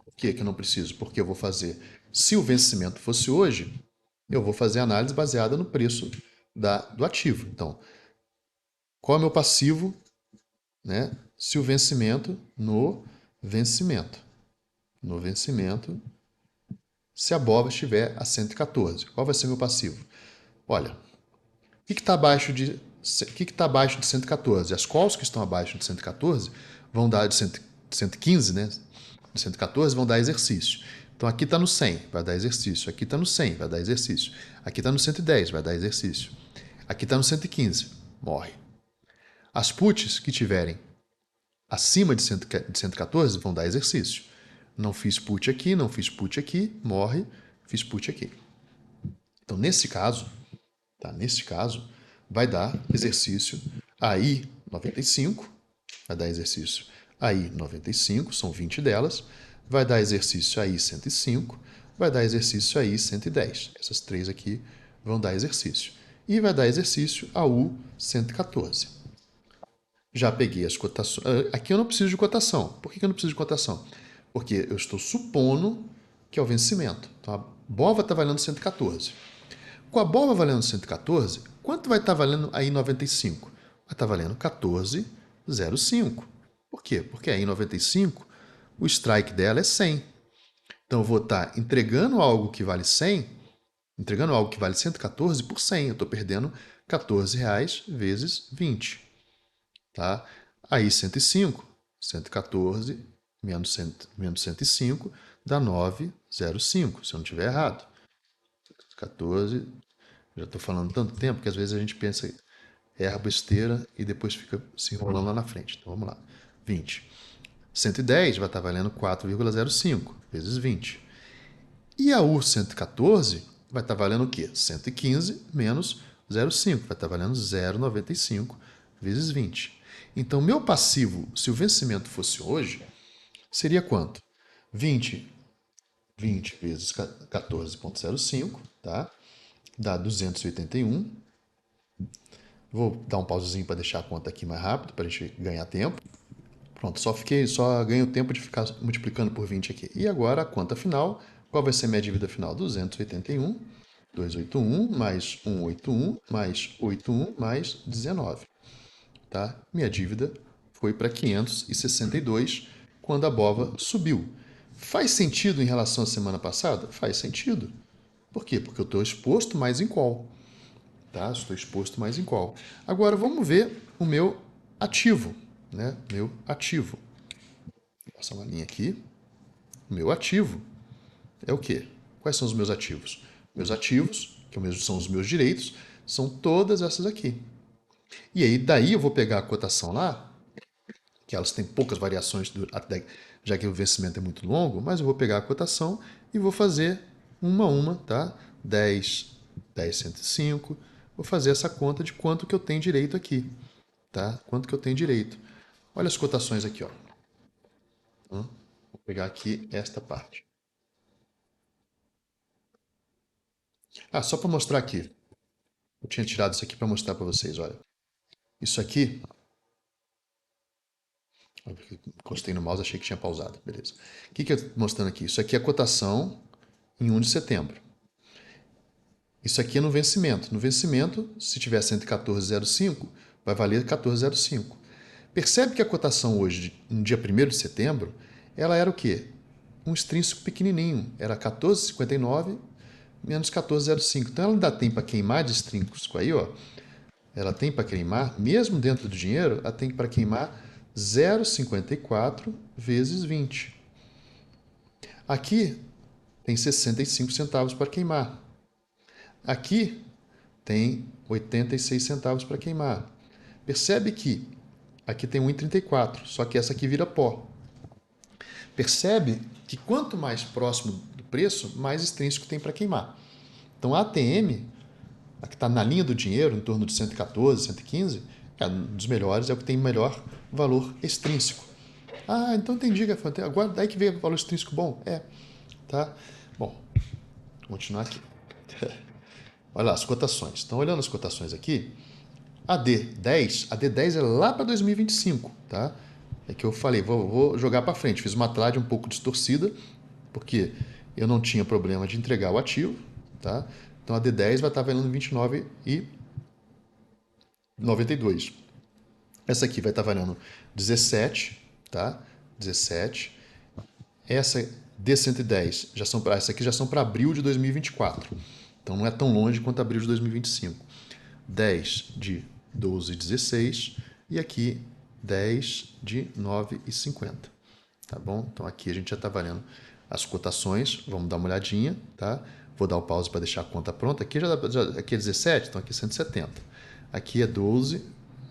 Por que eu não preciso? Porque eu vou fazer, se o vencimento fosse hoje, eu vou fazer análise baseada no preço do ativo. Então, qual é o meu passivo, né? Se o vencimento, se a BOVA estiver a 114, qual vai ser meu passivo? Olha, o que está abaixo de 114? As calls que estão abaixo de 114 vão dar de 115, né? De 114 vão dar exercício. Então aqui está no 100, vai dar exercício. Aqui está no 100, vai dar exercício. Aqui está no 110, vai dar exercício. Aqui está no 115, morre. As puts que tiverem acima de 114 vão dar exercício. Não fiz put aqui, não fiz put aqui, morre, fiz put aqui. Então, nesse caso, vai dar exercício aí 95, vai dar exercício aí 95, são 20 delas, vai dar exercício aí 105, vai dar exercício aí 110. Essas três aqui vão dar exercício. E vai dar exercício a U 114. Já peguei as cotações. Aqui eu não preciso de cotação. Por que eu não preciso de cotação? Porque eu estou supondo que é o vencimento. Então, a BOVA está valendo 114. Com a BOVA valendo 114, quanto vai estar valendo aí 95? Vai estar valendo 14,05. Por quê? Porque aí em 95, o strike dela é 100. Então, eu vou estar entregando algo que vale 100, entregando algo que vale 114 por 100. Eu estou perdendo R$14 vezes 20. Tá? Aí 105, 114 menos 105 dá 9,05, se eu não estiver errado. 14, já estou falando tanto tempo que às vezes a gente pensa, erra besteira e depois fica se enrolando lá na frente. Então vamos lá. 20. 110 vai estar valendo 4,05 vezes 20. E a U 114 vai estar valendo o quê? 115 menos 0,5, vai estar valendo 0,95 vezes 20. Então, meu passivo, se o vencimento fosse hoje, seria quanto? 20 vezes 14,05, tá? Dá 281. Vou dar um pausezinho para deixar a conta aqui mais rápido, para a gente ganhar tempo. Pronto, só ganho tempo de ficar multiplicando por 20 aqui. E agora a conta final, qual vai ser minha dívida final? 281, 281 mais 181 mais 81 mais 19. Tá? Minha dívida foi para 562 quando a BOVA subiu. Faz sentido em relação à semana passada? Faz sentido. Por quê? Porque eu estou exposto mais em call. Tá? Estou exposto mais em call. Agora vamos ver o meu ativo. Né? Meu ativo. Vou passar uma linha aqui. O meu ativo é o quê? Quais são os meus ativos? Meus ativos, que são os meus direitos, são todas essas aqui. E aí, daí eu vou pegar a cotação lá, que elas têm poucas variações, já que o vencimento é muito longo, mas eu vou pegar a cotação e vou fazer uma a uma, tá? 10, 10, 105. Vou fazer essa conta de quanto que eu tenho direito aqui, tá? Quanto que eu tenho direito. Olha as cotações aqui, ó. Vou pegar aqui esta parte. Ah, só para mostrar aqui. Eu tinha tirado isso aqui para mostrar para vocês, olha. Isso aqui, encostei no mouse, achei que tinha pausado, beleza. O que eu estou mostrando aqui? Isso aqui é a cotação em 1 de setembro. Isso aqui é no vencimento. No vencimento, se tiver 114,05, vai valer 14,05. Percebe que a cotação hoje, no dia 1º de setembro, ela era o quê? Um extrínseco pequenininho. Era 14,59 menos 14,05. Então ela ainda tem para queimar de extrínseco aí, ó. Ela tem para queimar, mesmo dentro do dinheiro, ela tem para queimar 0,54 vezes 20. Aqui tem 65 centavos para queimar. Aqui tem 86 centavos para queimar. Percebe que aqui tem 1,34, só que essa aqui vira pó. Percebe que quanto mais próximo do preço, mais extrínseco tem para queimar. Então a ATM, a que está na linha do dinheiro, em torno de 114, 115, é um dos melhores, é o que tem melhor valor extrínseco. Ah, então entendi, Gafante. Agora daí que veio o valor extrínseco bom? É, tá? Bom, vou continuar aqui. Olha lá, as cotações. Então, olhando as cotações aqui, a D10 é lá para 2025, tá? É que eu falei, vou jogar para frente. Fiz uma trade um pouco distorcida, porque eu não tinha problema de entregar o ativo, tá? Então a D10 vai estar valendo 29,92. Essa aqui vai estar valendo 17, tá? 17. Essa D110 essa aqui já são para abril de 2024. Então não é tão longe quanto abril de 2025. 10 de 12,16 e aqui 10 de 9,50. Tá bom? Então aqui a gente já está valendo as cotações. Vamos dar uma olhadinha, tá? Vou dar o pause para deixar a conta pronta. Aqui é 17, então aqui é 170. Aqui é 12,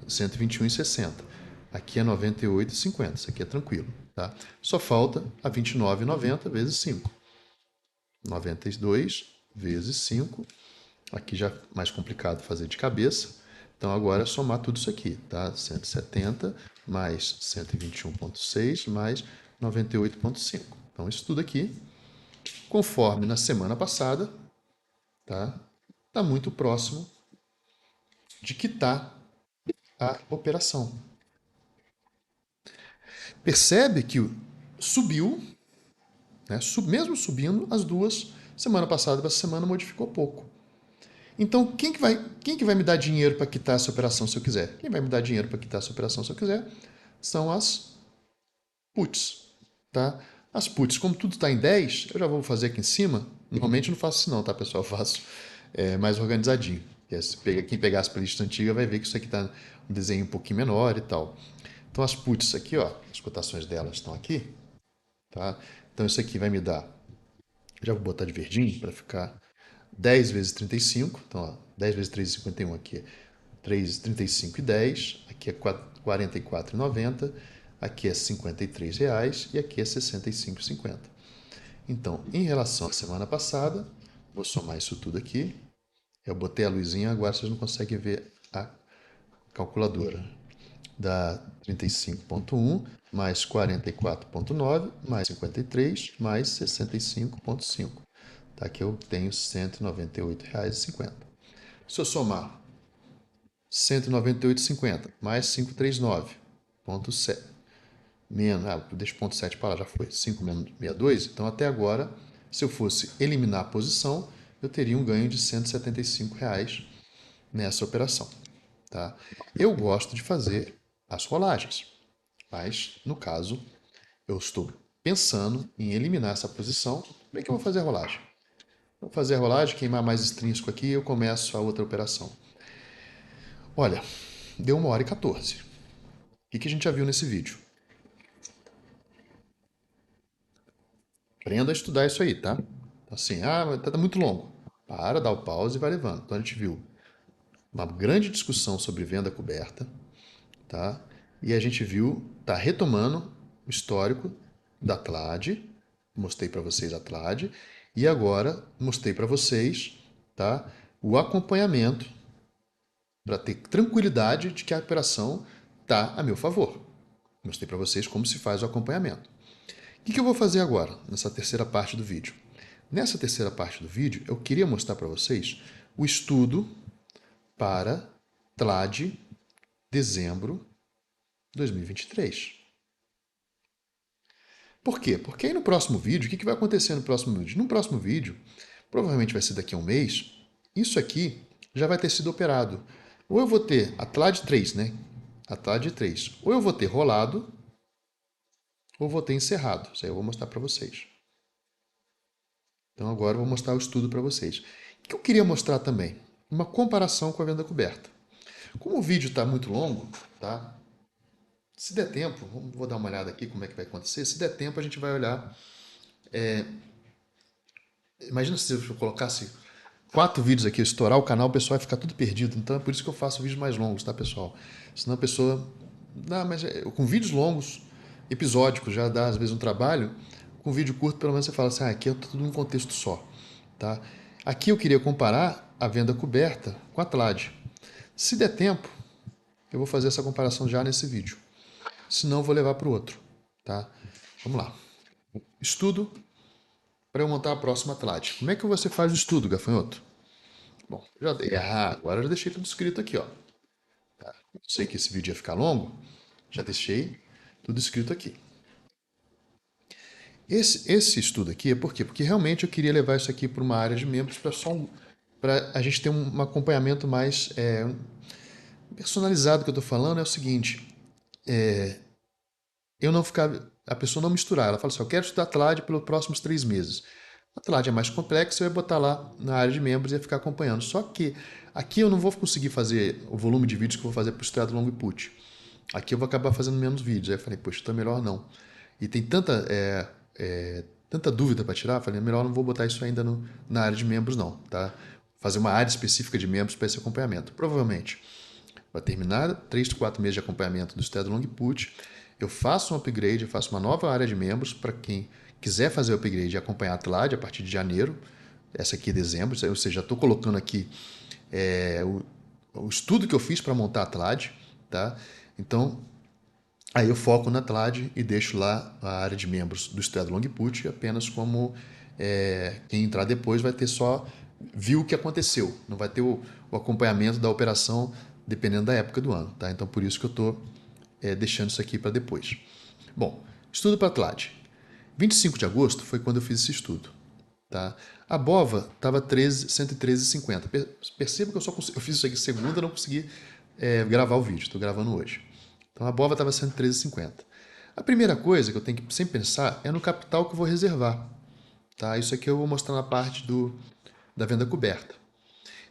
121,60. Aqui é 98,50. Isso aqui é tranquilo, tá? Só falta a 29,90 vezes 5. 92 vezes 5. Aqui já é mais complicado fazer de cabeça. Então agora é somar tudo isso aqui, tá? 170 mais 121,6 mais 98,5. Então isso tudo aqui, conforme na semana passada, tá? Tá muito próximo de quitar a operação. Percebe que subiu, né? Mesmo subindo, as duas, semana passada para essa semana modificou pouco. Então, quem que vai me dar dinheiro para quitar essa operação se eu quiser? Quem vai me dar dinheiro para quitar essa operação se eu quiser são as puts, tá? As puts, como tudo está em 10, eu já vou fazer aqui em cima. Normalmente eu não faço assim não, tá, pessoal? Eu faço mais organizadinho. Quem pegar as playlists antigas vai ver que isso aqui está um desenho um pouquinho menor e tal. Então as puts aqui, ó, as cotações delas estão aqui, tá? Então isso aqui vai me dar, já vou botar de verdinho para ficar 10 vezes 35, então ó, 10 vezes 3,51 aqui é 35,10, aqui é 44,90, aqui é R$ 53 e aqui é 65,50. Então, em relação à semana passada, vou somar isso tudo aqui. Eu botei a luzinha, agora vocês não conseguem ver a calculadora. Dá 35,1 mais 44,9 mais 53 mais 65,5. Tá? Aqui eu tenho R$ 198,50. Se eu somar 198,50 mais 539,7 menos, deixa o ponto 7 para lá, já foi, 5 menos 62. Então até agora, se eu fosse eliminar a posição, eu teria um ganho de R$ 175,00 nessa operação. Tá? Eu gosto de fazer as rolagens, mas no caso eu estou pensando em eliminar essa posição. Como é que eu vou fazer a rolagem? Vou fazer a rolagem, queimar mais extrínseco aqui e eu começo a outra operação. Olha, deu 1h14. O que a gente já viu nesse vídeo? Aprenda a estudar isso aí, tá? Assim, tá muito longo. Para, dá o pause e vai levando. Então a gente viu uma grande discussão sobre venda coberta, tá? E a gente viu tá retomando o histórico da TLAD, mostrei para vocês a TLAD, e agora mostrei para vocês, tá, o acompanhamento para ter tranquilidade de que a operação está a meu favor. Mostrei para vocês como se faz o acompanhamento. O que eu vou fazer agora, nessa terceira parte do vídeo? Nessa terceira parte do vídeo, eu queria mostrar para vocês o estudo para TLAD dezembro 2023. Por quê? Porque aí no próximo vídeo, o que vai acontecer no próximo vídeo? No próximo vídeo, provavelmente vai ser daqui a um mês, isso aqui já vai ter sido operado. Ou eu vou ter a TLAD 3, né? A TLAD 3. Ou eu vou ter rolado, ou vou ter encerrado. Isso aí eu vou mostrar para vocês. Então agora eu vou mostrar o estudo para vocês. O que eu queria mostrar também? Uma comparação com a venda coberta. Como o vídeo está muito longo, tá? Se der tempo, vou dar uma olhada aqui como é que vai acontecer. Se der tempo, a gente vai olhar. Imagina se eu colocasse 4 vídeos aqui, eu estourar o canal, o pessoal vai ficar tudo perdido. Então é por isso que eu faço vídeos mais longos, tá, pessoal? Senão a pessoa. Não, mas com vídeos longos, episódicos, já dá às vezes um trabalho. Com vídeo curto, pelo menos você fala assim: aqui é tudo num contexto só. Tá? Aqui eu queria comparar a venda coberta com a TLAD. Se der tempo, eu vou fazer essa comparação já nesse vídeo. Senão eu vou levar para o outro. Tá? Vamos lá. Estudo para eu montar a próxima TLAD. Como é que você faz o estudo, gafanhoto? Bom, agora eu já deixei tudo escrito aqui, ó. Tá? Eu sei que esse vídeo ia ficar longo, já deixei tudo escrito aqui. Esse estudo aqui é por quê? Porque realmente eu queria levar isso aqui para uma área de membros para a gente ter um acompanhamento mais personalizado. Que eu estou falando é o seguinte: eu não ficar, a pessoa não misturar. Ela fala assim: eu quero estudar TLAD pelos próximos 3 meses. A TLAD é mais complexa, eu ia botar lá na área de membros e ia ficar acompanhando. Só que aqui eu não vou conseguir fazer o volume de vídeos que eu vou fazer para o Estrada Long Put. Aqui eu vou acabar fazendo menos vídeos. Aí eu falei: poxa, então é melhor não. E tem tanta dúvida para tirar, eu falei: melhor não vou botar isso ainda na área de membros não, tá? Fazer uma área específica de membros para esse acompanhamento. Provavelmente vai terminar 3, 4 meses de acompanhamento do Stead Long Put. Eu faço um upgrade, eu faço uma nova área de membros para quem quiser fazer o upgrade e acompanhar a TLAD a partir de janeiro. Essa aqui é dezembro, ou seja, já estou colocando aqui o estudo que eu fiz para montar a TLAD, tá? Então, aí eu foco na TLAD e deixo lá a área de membros do Stead Long Put apenas como quem entrar depois vai ter só viu o que aconteceu, não vai ter o acompanhamento da operação dependendo da época do ano, tá? Então por isso que eu estou deixando isso aqui para depois. Bom, estudo para TLAD. 25 de agosto foi quando eu fiz esse estudo. Tá? A BOVA estava 113,50. Perceba que eu fiz isso aqui segunda, não consegui gravar o vídeo, estou gravando hoje. Então a BOVA estava 113,50. A primeira coisa que eu tenho que sempre pensar é no capital que eu vou reservar. Tá? Isso aqui eu vou mostrar na parte da venda coberta.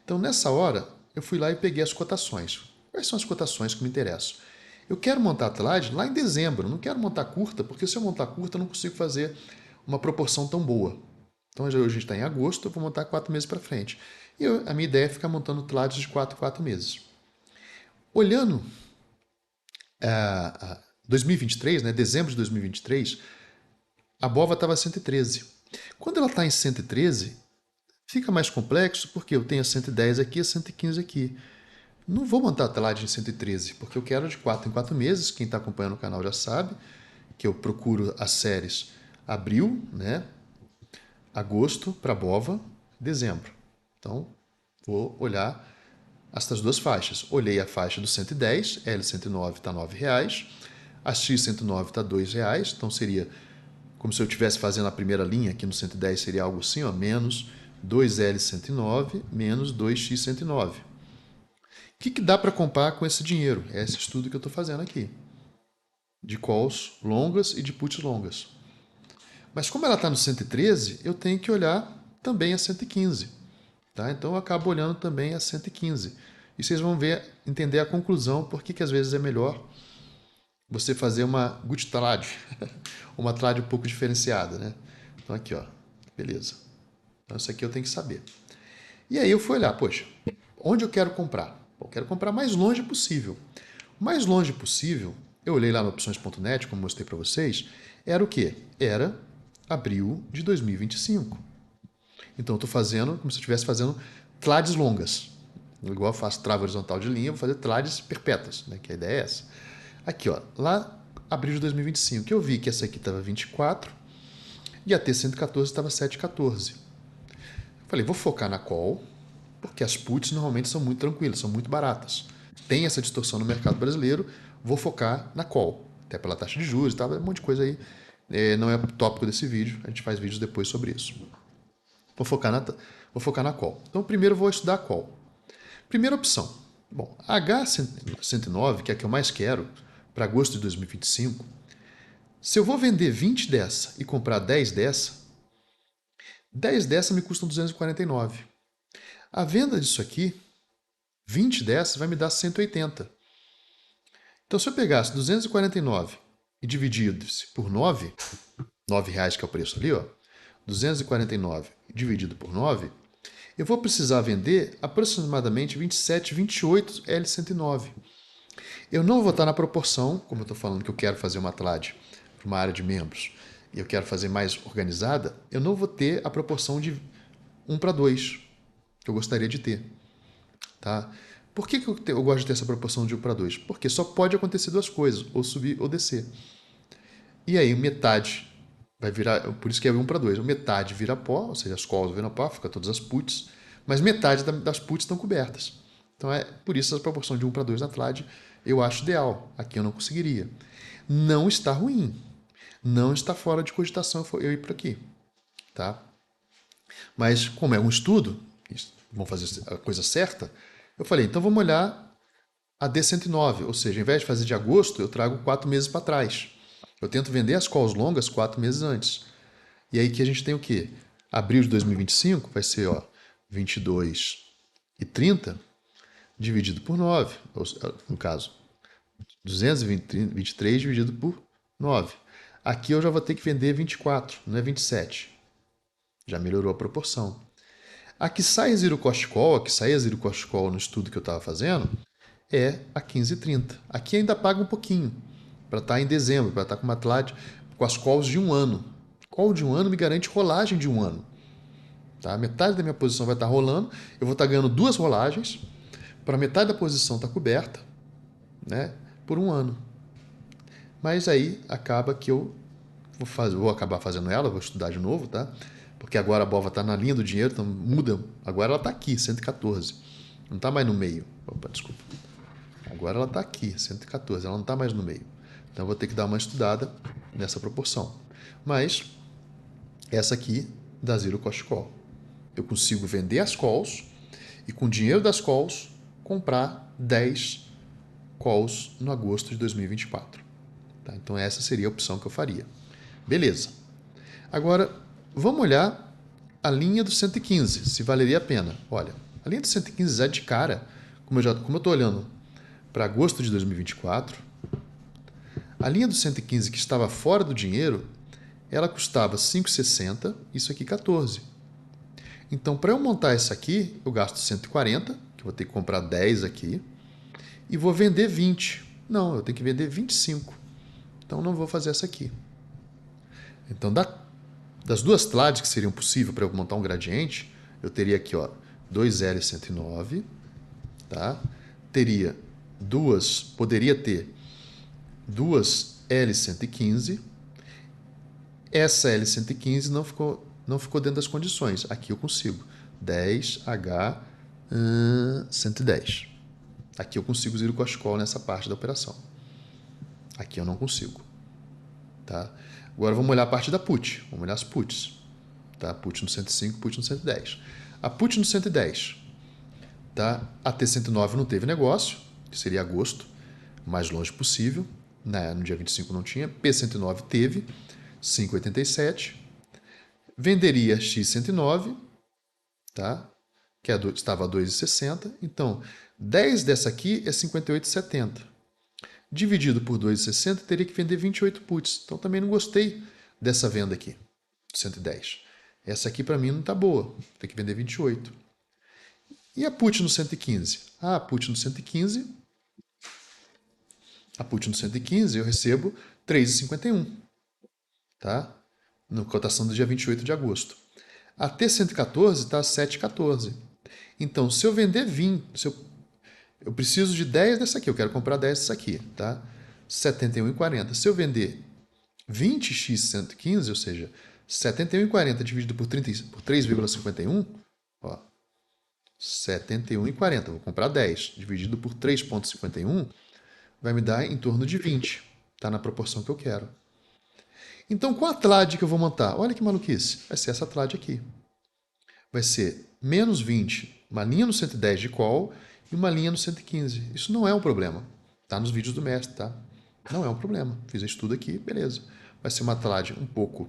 Então nessa hora eu fui lá e peguei as cotações. Quais são as cotações que me interessam? Eu quero montar a TLAD lá em dezembro, não quero montar curta, porque se eu montar curta eu não consigo fazer uma proporção tão boa. Então hoje a gente está em agosto, eu vou montar 4 meses para frente. E a minha ideia é ficar montando TLADs de 4 meses. Olhando 2023, né, dezembro de 2023, a BOVA estava 113. Quando ela está em 113, fica mais complexo porque eu tenho a 110 aqui e a 115 aqui. Não vou montar a TLAD em 113, porque eu quero de 4 em 4 meses. Quem está acompanhando o canal já sabe que eu procuro as séries abril, né, agosto para BOVA, dezembro. Então, vou olhar estas duas faixas. Olhei a faixa do 110, L109 está R$ 9,00, a X109 está R$ 2,00, então seria como se eu estivesse fazendo a primeira linha aqui no 110, seria algo assim, ó, menos 2L109 menos 2X109. O que dá para comprar com esse dinheiro? É esse estudo que eu estou fazendo aqui, de calls longas e de puts longas. Mas como ela está no 113, eu tenho que olhar também a 115. Tá? Então eu acabo olhando também a 115. E vocês vão entender a conclusão, por que às vezes é melhor você fazer uma good trade, uma trade um pouco diferenciada. Né? Então aqui, ó, beleza. Então isso aqui eu tenho que saber. E aí eu fui olhar, poxa, onde eu quero comprar? Eu quero comprar mais longe possível. O mais longe possível eu olhei lá no opções.net, como mostrei para vocês, era o quê? Era abril de 2025. Então eu estou fazendo como se eu estivesse fazendo TLADs longas. Igual eu faço trava horizontal de linha, eu vou fazer TLADs perpétuas, né? Que a ideia é essa. Aqui, ó, lá abril de 2025, eu vi que essa aqui estava 24 e a T114 estava 7,14. Falei, vou focar na call, porque as puts normalmente são muito tranquilas, são muito baratas. Tem essa distorção no mercado brasileiro, vou focar na call, até pela taxa de juros e tal, um monte de coisa aí. Não é o tópico desse vídeo, a gente faz vídeos depois sobre isso. Vou focar na call. Então, primeiro eu vou estudar a call. Primeira opção. Bom, a H109, que é a que eu mais quero, para agosto de 2025, se eu vou vender 20 dessa e comprar 10 dessa, 10 dessa me custam 249. A venda disso aqui, 20 dessa, vai me dar 180. Então, se eu pegasse 249 e dividisse por 9, R$ 9 que é o preço ali, ó, 249 dividido por 9, eu vou precisar vender aproximadamente 27, 28 L109. Eu não vou estar na proporção, como eu estou falando que eu quero fazer uma TLAD para uma área de membros e eu quero fazer mais organizada, eu não vou ter a proporção de 1:2 que eu gostaria de ter. Tá? Por que eu gosto de ter essa proporção de 1:2? Porque só pode acontecer duas coisas, ou subir ou descer. E aí metade vai virar, por isso que é 1:2, metade vira pó, ou seja, as calls viram pó, fica todas as puts, mas metade das puts estão cobertas. Então é por isso essa proporção de 1:2 na TLAD eu acho ideal. Aqui eu não conseguiria. Não está ruim. Não está fora de cogitação eu ir por aqui. Tá? Mas como é um estudo, vamos fazer a coisa certa, eu falei, então vamos olhar a D109, ou seja, ao invés de fazer de agosto, eu trago 4 meses para trás. Eu tento vender as calls longas 4 meses antes. E aí que a gente tem o quê? Abril de 2025 vai ser, ó, 22 e 30 dividido por 9, no caso, 223 dividido por 9. Aqui eu já vou ter que vender 24, não é 27. Já melhorou a proporção. A que sai a Zero Cost Call, a que sai a Zero Cost Call no estudo que eu estava fazendo, é a 15,30. Aqui ainda paga um pouquinho, para estar em dezembro, para estar com uma TLAD com as calls de um ano. Call de um ano me garante rolagem de um ano. Tá? Metade da minha posição vai estar rolando, eu vou estar ganhando 2 rolagens, para metade da posição estar coberta, né, por um ano. Mas aí acaba que eu vou acabar fazendo ela, vou estudar de novo, tá? Porque agora a BOVA está na linha do dinheiro, então muda. Agora ela está aqui, 114. Não está mais no meio. Opa, desculpa. Agora ela está aqui, 114. Ela não está mais no meio. Então eu vou ter que dar uma estudada nessa proporção. Mas essa aqui dá Zero Cost Call. Eu consigo vender as calls e com o dinheiro das calls comprar 10 calls no agosto de 2024. Tá? Então essa seria a opção que eu faria. Beleza. Agora, vamos olhar a linha do 115, se valeria a pena. Olha, a linha do 115 é de cara, como eu estou olhando para agosto de 2024, a linha do 115 que estava fora do dinheiro, ela custava 5,60, isso aqui 14. Então, para eu montar essa aqui, eu gasto 140, que eu vou ter que comprar 10 aqui, e vou vender 20. Não, eu tenho que vender 25. Então, não vou fazer essa aqui. Então, das duas TLADs que seriam possíveis para eu montar um gradiente, eu teria aqui, ó, 2L109, tá? Poderia ter duas L115. Essa L115 não ficou dentro das condições. Aqui eu consigo 10H110. Aqui eu consigo Zero Cost Call nessa parte da operação. Aqui eu não consigo. Tá? Agora vamos olhar a parte da put. Vamos olhar as puts. Tá? Put no 105, put no 110. A put no 110. Tá? A T109 não teve negócio, que seria agosto, o mais longe possível. No dia 25 não tinha. P109 teve, 5,87. Venderia X109, tá? Que estava a 2,60. Então, 10 dessa aqui é 58,70. Dividido por 2,60, teria que vender 28 puts. Então, também não gostei dessa venda aqui, 110. Essa aqui, para mim, não está boa. Tem que vender 28. E a put no 115? A put no 115, a put no 115, eu recebo 3,51, tá? Na cotação do dia 28 de agosto. A T114 está 7,14. Então, se eu vender 20, eu preciso de 10 dessa aqui, eu quero comprar 10 dessa aqui, tá? 71,40. Se eu vender 20x115, ou seja, 71,40 dividido por 3,51, ó, 71,40. Vou comprar 10 dividido por 3,51, vai me dar em torno de 20. Está na proporção que eu quero. Então, qual a TLAD que eu vou montar? Olha que maluquice. Vai ser essa TLAD aqui. Vai ser menos 20, uma linha no 110 de call e uma linha no 115. Isso não é um problema. Está nos vídeos do mestre, tá? Não é um problema. Fiz estudo aqui, beleza. Vai ser uma TLAD um pouco,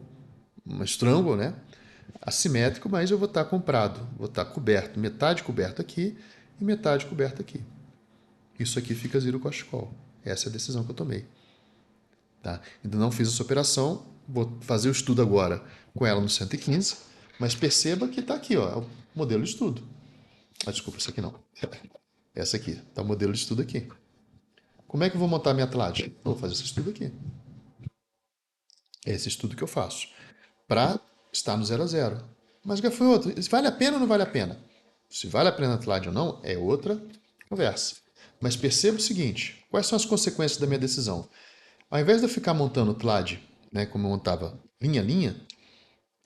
uma strangle, né? Assimétrico, mas eu vou estar comprado. Vou estar coberto, metade coberto aqui e metade coberto aqui. Isso aqui fica zero cost call. Essa é a decisão que eu tomei. Tá? Ainda não fiz essa operação, vou fazer o estudo agora com ela no 115, mas perceba que está aqui, ó, é o modelo de estudo. Ah, desculpa, essa aqui não. Essa aqui, está o modelo de estudo aqui. Como é que eu vou montar a minha TLAD? Vou fazer esse estudo aqui. É esse estudo que eu faço para estar no 0 a 0. Mas já foi outro. Vale a pena ou não vale a pena? Se vale a pena a TLAD ou não, é outra conversa. Mas perceba o seguinte, quais são as consequências da minha decisão? Ao invés de eu ficar montando TLAD, né, como eu montava linha a linha,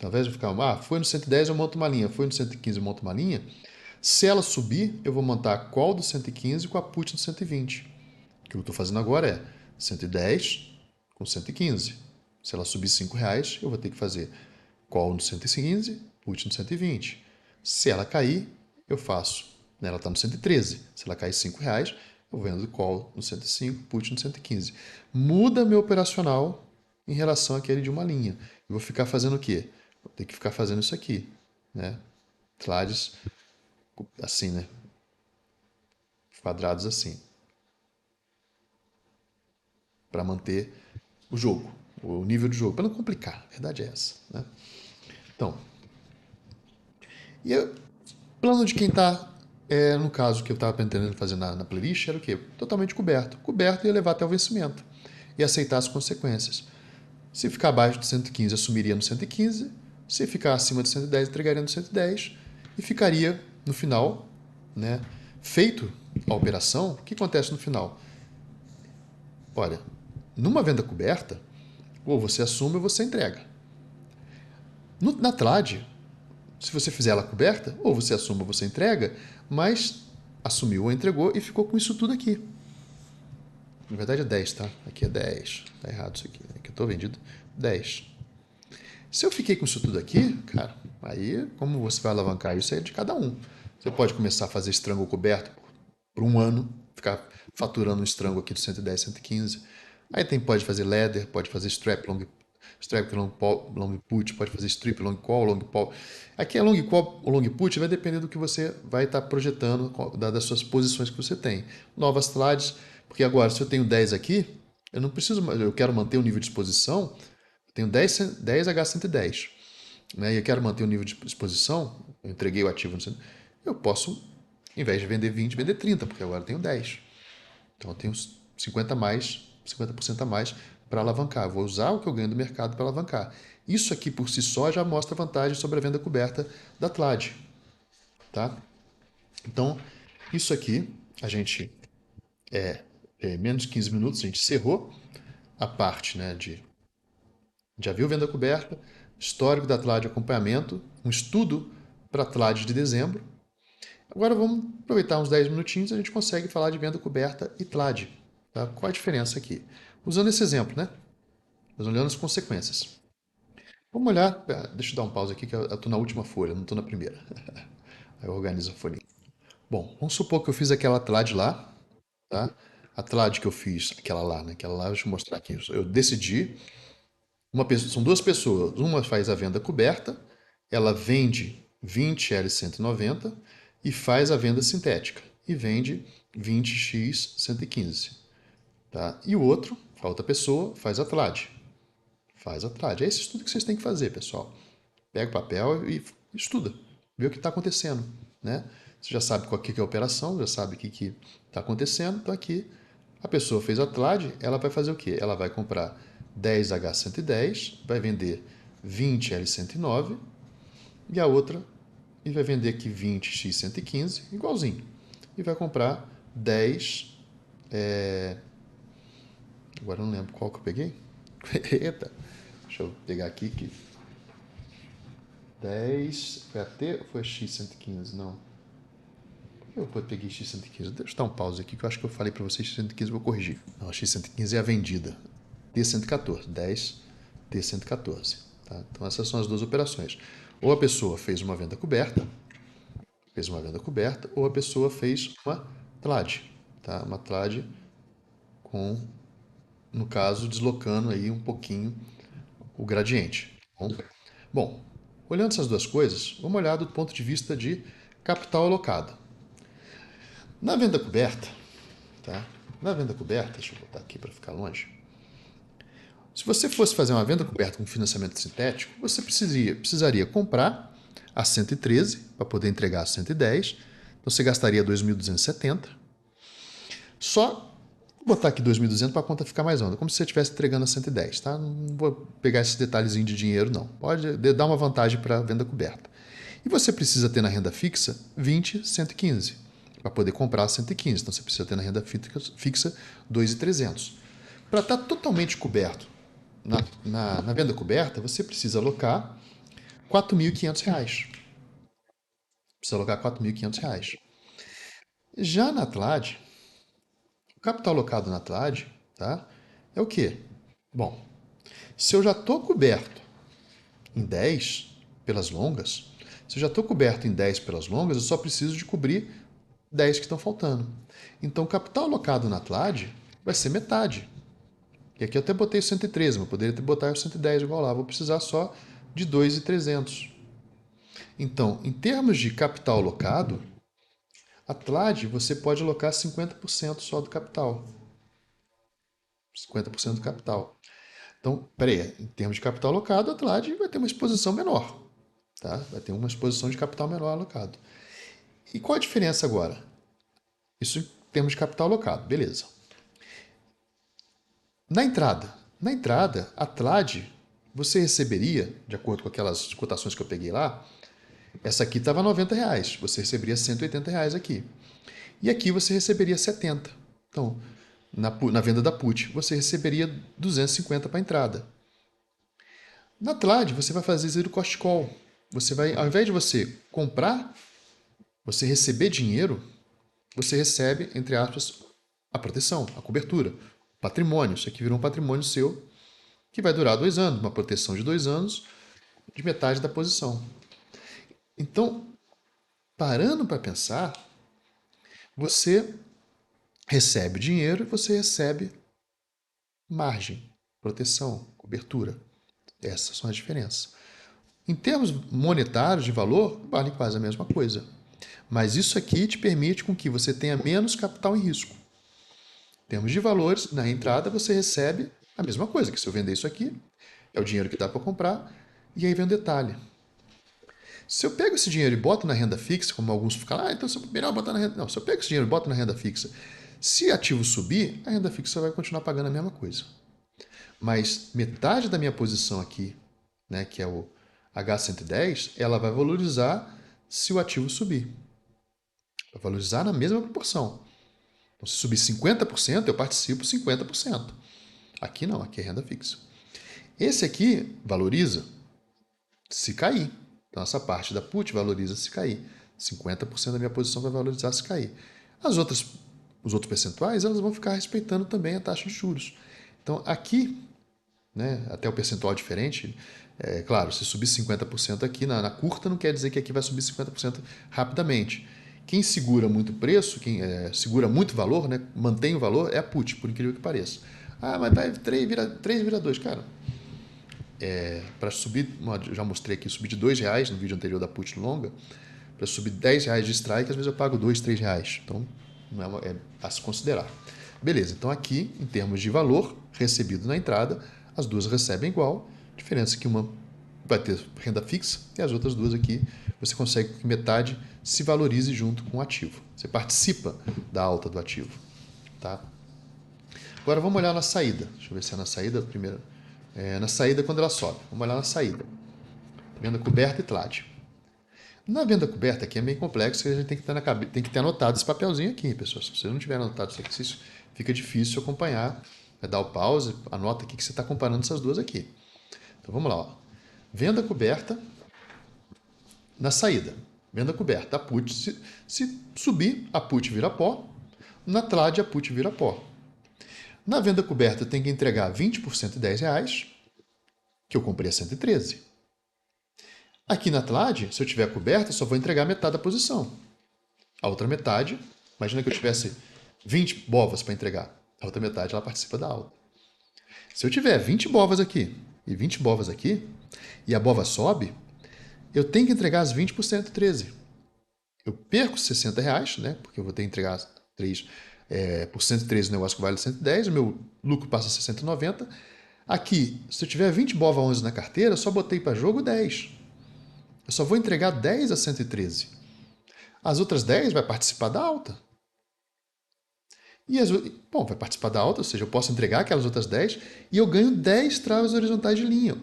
ao invés de eu ficar, foi no 110 eu monto uma linha, foi no 115 eu monto uma linha, se ela subir, eu vou montar a call do 115 com a put do 120. O que eu estou fazendo agora é 110 com 115. Se ela subir R$5, eu vou ter que fazer call no 115, put no 120. Se ela cair, eu faço, né, ela está no 113. Se ela cair R$5, eu vendo call no 105, put no 115. Muda meu operacional em relação àquele de uma linha. Eu vou ficar fazendo o quê? Vou ter que ficar fazendo isso aqui, né? TLADs assim, né? Quadrados assim, para manter o jogo, o nível de jogo, para não complicar. A verdade é essa, né? Então, e o plano de quem está, no caso que eu estava pretendendo fazer na playlist, era o quê? Totalmente coberto. Coberto e levar até o vencimento. E aceitar as consequências. Se ficar abaixo de 115, assumiria no 115. Se ficar acima de 110, entregaria no 110. E ficaria, no final, né, feito a operação. O que acontece no final? Olha, numa venda coberta, ou você assume ou você entrega. Na TLAD, se você fizer ela coberta, ou você assume ou você entrega, mas assumiu ou entregou e ficou com isso tudo aqui. Na verdade é 10, tá? Aqui é 10. Tá errado isso aqui. Aqui eu tô vendido 10. Se eu fiquei com isso tudo aqui, cara, aí como você vai alavancar isso é de cada um. Você pode começar a fazer strangle coberto por um ano, ficar faturando um strangle aqui de 110, 115. Aí pode fazer ladder, pode fazer strap long put, pode fazer strip long call, long call. Aqui é long call ou long put, vai depender do que você vai estar projetando, das suas posições que você tem. Novas trades, porque agora se eu tenho 10 aqui, eu não preciso, eu quero manter o nível de exposição, eu tenho 10 H110, né? E eu quero manter o nível de exposição, eu entreguei o ativo, eu posso, em vez de vender 20, vender 30, porque agora eu tenho 10. Então eu tenho 50 a mais, 50% a mais para alavancar. Vou usar o que eu ganho do mercado para alavancar. Isso aqui por si só já mostra vantagem sobre a venda coberta da TLAD. Tá? Então, isso aqui, a gente, menos de 15 minutos, a gente encerrou a parte, né, de já viu venda coberta, histórico da TLAD acompanhamento, um estudo para a TLAD de dezembro. Agora vamos aproveitar uns 10 minutinhos e a gente consegue falar de venda coberta e TLAD. Tá? Qual a diferença aqui? Usando esse exemplo, né? Mas olhando as consequências. Vamos olhar. Deixa eu dar um pause aqui que eu estou na última folha, não estou na primeira. Aí eu organizo a folhinha. Bom, vamos supor que eu fiz aquela TLAD lá, tá? A TLAD que eu fiz, aquela lá, né? Aquela lá, deixa eu mostrar aqui. Eu decidi. São duas pessoas. Uma faz a venda coberta, ela vende 20 L190 e faz a venda sintética. E vende 20x 115. Tá? E o outro, a outra pessoa, faz a TLAD. Faz a TLAD. É esse estudo que vocês têm que fazer, pessoal. Pega o papel e estuda. Vê o que está acontecendo. Né? Você já sabe qual que é a operação, já sabe o que está acontecendo. Então aqui A pessoa fez a TLAD, ela vai fazer o quê? Ela vai comprar 10H110, vai vender 20L109 e a outra e vai vender aqui 20X115, igualzinho. E vai comprar 10... Agora eu não lembro qual que eu peguei. Eita, deixa eu pegar aqui. 10... Foi a T ou foi a X115? Não. Eu peguei X115. Deixa eu dar um pause aqui, que eu acho que eu falei para vocês X115, vou corrigir. Não, a X115 é a vendida. T114, 10 T114. Tá? Então essas são as duas operações. Ou a pessoa fez uma venda coberta, ou a pessoa fez uma TLAD. Tá? Uma TLAD com, no caso, deslocando aí um pouquinho o gradiente. Bom, olhando essas duas coisas, vamos olhar do ponto de vista de capital alocado. Na venda coberta, tá? Na venda coberta, deixa eu botar aqui para ficar longe. Se você fosse fazer uma venda coberta com financiamento sintético, você precisaria comprar a 113 para poder entregar a 110. Então você gastaria 2.270. Só vou botar aqui 2.200 para a conta ficar mais onda, como se você estivesse entregando a 110, tá? Não vou pegar esse detalhezinho de dinheiro, não. Pode dar uma vantagem para a venda coberta. E você precisa ter na renda fixa 20, 115 para poder comprar a 115. Então você precisa ter na renda fixa 2.300. Para estar totalmente coberto na venda coberta, você precisa alocar R$ 4.500. Precisa alocar R$ 4.500. Já na TLAD, o capital alocado na TLAD, tá, é o quê? Bom, se eu já estou coberto em 10 pelas longas, eu só preciso de cobrir 10 que estão faltando. Então, o capital alocado na TLAD vai ser metade. E aqui eu até botei o 113, mas poderia ter botado o 110 igual lá. Vou precisar só de 2.300. Então, em termos de capital alocado, a TLAD você pode alocar 50% só do capital. 50% do capital. Então, peraí, em termos de capital alocado, a TLAD vai ter uma exposição menor. Tá? Vai ter uma exposição de capital menor alocado. E qual a diferença agora? Isso em termos de capital alocado, beleza. Na entrada, a TLAD, você receberia, de acordo com aquelas cotações que eu peguei lá, essa aqui estava R$ 90, você receberia R$ 180 aqui. E aqui você receberia 70. Então, na venda da put, você receberia 250 para a entrada. Na TLAD, você vai fazer zero cost call. Você vai, ao invés de você comprar, você receber dinheiro, você recebe, entre aspas, a proteção, a cobertura, o patrimônio. Isso aqui virou um patrimônio seu que vai durar 2 anos, uma proteção de 2 anos, de metade da posição. Então, parando para pensar, você recebe dinheiro e você recebe margem, proteção, cobertura. Essas são as diferenças. Em termos monetários de valor, vale quase a mesma coisa. Mas isso aqui te permite com que você tenha menos capital em risco. Em termos de valores, na entrada você recebe a mesma coisa, que se eu vender isso aqui, é o dinheiro que dá para comprar, e aí vem um detalhe. Se eu pego esse dinheiro e boto na renda fixa, como alguns ficam, então é melhor botar na renda... Não, se eu pego esse dinheiro e boto na renda fixa, se ativo subir, a renda fixa vai continuar pagando a mesma coisa. Mas metade da minha posição aqui, né, que é o H110, ela vai valorizar se o ativo subir. Vai valorizar na mesma proporção. Então, se subir 50%, eu participo 50%. Aqui não, aqui é renda fixa. Esse aqui valoriza se cair. Então, essa parte da put valoriza se cair. 50% da minha posição vai valorizar se cair. Os outros percentuais, elas vão ficar respeitando também a taxa de juros. Então, aqui, né, até o percentual diferente, claro, se subir 50% aqui na curta, não quer dizer que aqui vai subir 50% rapidamente. Quem segura muito preço, quem segura muito valor, né, mantém o valor, é a put, por incrível que pareça. Ah, mas vai 3 vira 2, cara. Para subir, já mostrei aqui, subir de R$2 no vídeo anterior da put longa, para subir R$10 de strike, às vezes eu pago R$2, R$3. Então, não é a se considerar. Beleza, então aqui, em termos de valor recebido na entrada, as duas recebem igual, a diferença é que uma vai ter renda fixa e as outras duas aqui você consegue que metade se valorize junto com o ativo. Você participa da alta do ativo. Tá? Agora vamos olhar na saída. Deixa eu ver se é na saída primeiro. É, na saída quando ela sobe. Vamos olhar na saída. Venda coberta e TLAD. Na venda coberta aqui é meio complexo, a gente tem que ter, tem que ter anotado esse papelzinho aqui, pessoal. Se você não tiver anotado esse exercício, fica difícil acompanhar. Vai dar o pause, anota aqui que você está comparando essas duas aqui. Então vamos lá. Ó. Venda coberta na saída. Venda coberta. A put, se subir, a put vira pó. Na TLAD, a put vira pó. Na venda coberta, eu tenho que entregar 20% de R$10, que eu comprei a 113. Aqui na TLAD, se eu tiver coberta, eu só vou entregar metade da posição. A outra metade, imagina que eu tivesse 20 bovas para entregar. A outra metade ela participa da alta. Se eu tiver 20 bovas aqui e 20 bovas aqui, e a bova sobe, eu tenho que entregar as 20 por 113. Eu perco R$60, né? Porque eu vou ter que entregar 3 por 113 o negócio que vale 110, o meu lucro passa a 690. Aqui, se eu tiver 20 bova 11 na carteira, eu só botei para jogo 10. Eu só vou entregar 10 a 113. As outras 10 vai participar da alta. Bom, vai participar da alta, ou seja, eu posso entregar aquelas outras 10 e eu ganho 10 travas horizontais de linha.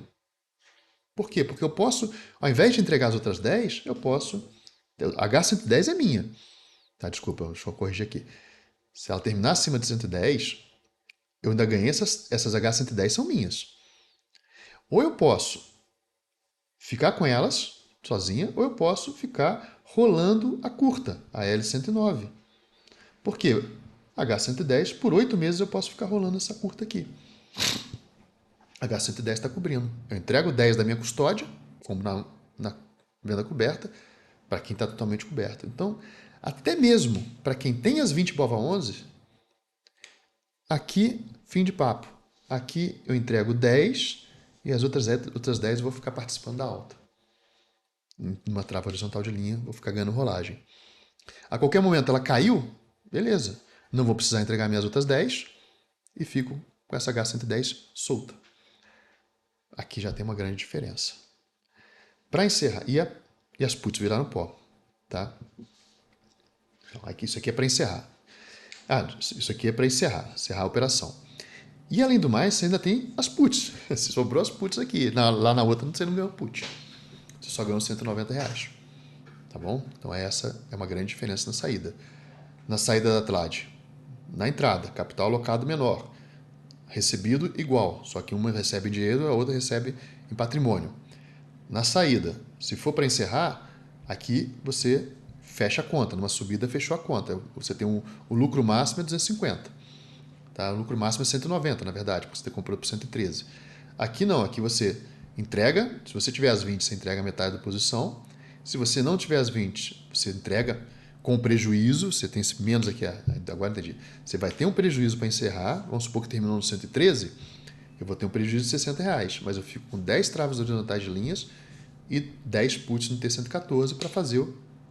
Por quê? Porque eu posso, ao invés de entregar as outras 10, eu posso... A H110 é minha. Tá, desculpa, deixa eu corrigir aqui. Se ela terminar acima de 110, eu ainda ganhei essas H110 são minhas. Ou eu posso ficar com elas sozinha, ou eu posso ficar rolando a curta, a L109. Por quê? H110, por 8 meses eu posso ficar rolando essa curta aqui. H110 está cobrindo. Eu entrego 10 da minha custódia, como na venda coberta, para quem está totalmente coberto. Então, até mesmo para quem tem as 20 BOVA 11, aqui, fim de papo. Aqui eu entrego 10 e as outras 10 eu vou ficar participando da alta. Numa trava horizontal de linha, vou ficar ganhando rolagem. A qualquer momento ela caiu, beleza. Não vou precisar entregar minhas outras 10 e fico com essa H110 solta. Aqui já tem uma grande diferença. Para encerrar, e as puts viraram pó, tá? Então, aqui, isso aqui é para encerrar. Isso aqui é para encerrar a operação. E além do mais, você ainda tem as puts. Se sobrou as puts aqui. Lá na outra você não ganhou put. Você só ganhou R$190. Tá bom? Então essa é uma grande diferença na saída. Na saída da TLAD. Na entrada, capital alocado menor. Recebido igual, só que uma recebe em dinheiro, a outra recebe em patrimônio. Na saída, se for para encerrar, aqui você fecha a conta. Numa subida, fechou a conta. Você tem o lucro máximo é 250. Tá? O lucro máximo é 190, na verdade, porque você comprou por 113. Aqui não, aqui você entrega. Se você tiver as 20, você entrega metade da posição. Se você não tiver as 20, você entrega com prejuízo. Você tem menos aqui, agora entendi. Você vai ter um prejuízo para encerrar. Vamos supor que terminou no 113. Eu vou ter um prejuízo de R$60, mas eu fico com 10 travas horizontais de linhas e 10 puts no T114 para fazer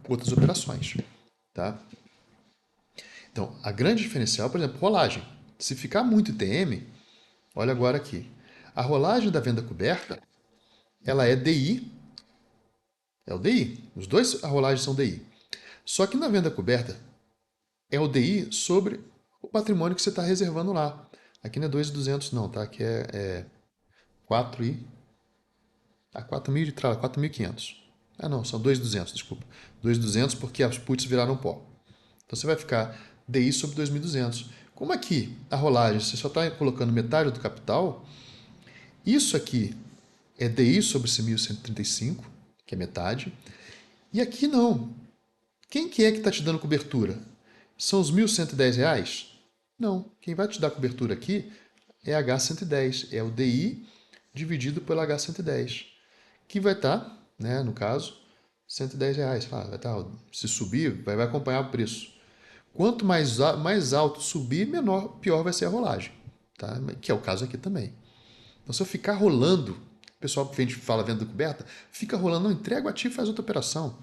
outras operações. Tá? Então, a grande diferencial, por exemplo, rolagem. Se ficar muito ITM, olha agora aqui. A rolagem da venda coberta, ela é DI, é o DI. Os dois, a rolagem são DI. Só que na venda coberta, é o DI sobre o patrimônio que você está reservando lá. Aqui não é 2.200 não, tá? Aqui é 4 e... 4.500. Não, são 2.200, desculpa. 2.200 porque as puts viraram pó. Então você vai ficar DI sobre 2.200. Como aqui a rolagem você só está colocando metade do capital, isso aqui é DI sobre esse 1.135, que é metade. E aqui não. Quem que é que está te dando cobertura? São os R$1.110? Não. Quem vai te dar cobertura aqui é H110. É o DI dividido pelo H110. Que vai estar, né, no caso, R$110. Vai estar, se subir, vai acompanhar o preço. Quanto mais alto subir, pior vai ser a rolagem. Tá? Que é o caso aqui também. Então, se eu ficar rolando, o pessoal que fala venda coberta, fica rolando, não entrega o ativo e faz outra operação.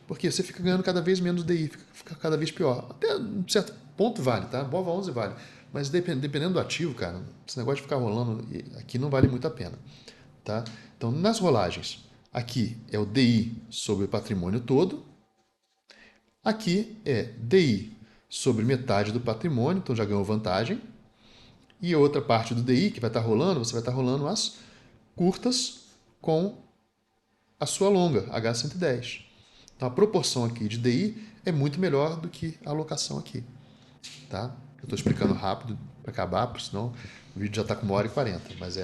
Porque você fica ganhando cada vez menos DI, fica cada vez pior. Até um certo ponto vale, tá? BOVA 11 vale. Mas dependendo do ativo, cara, esse negócio de ficar rolando aqui não vale muito a pena. Tá? Então, nas rolagens, aqui é o DI sobre o patrimônio todo. Aqui é DI sobre metade do patrimônio, então já ganhou vantagem. E a outra parte do DI que vai estar rolando, você vai estar rolando as curtas com a sua longa, H110. Então a proporção aqui de DI é muito melhor do que a alocação aqui. Tá? Eu estou explicando rápido para acabar, porque senão o vídeo já está com 1h40. Mas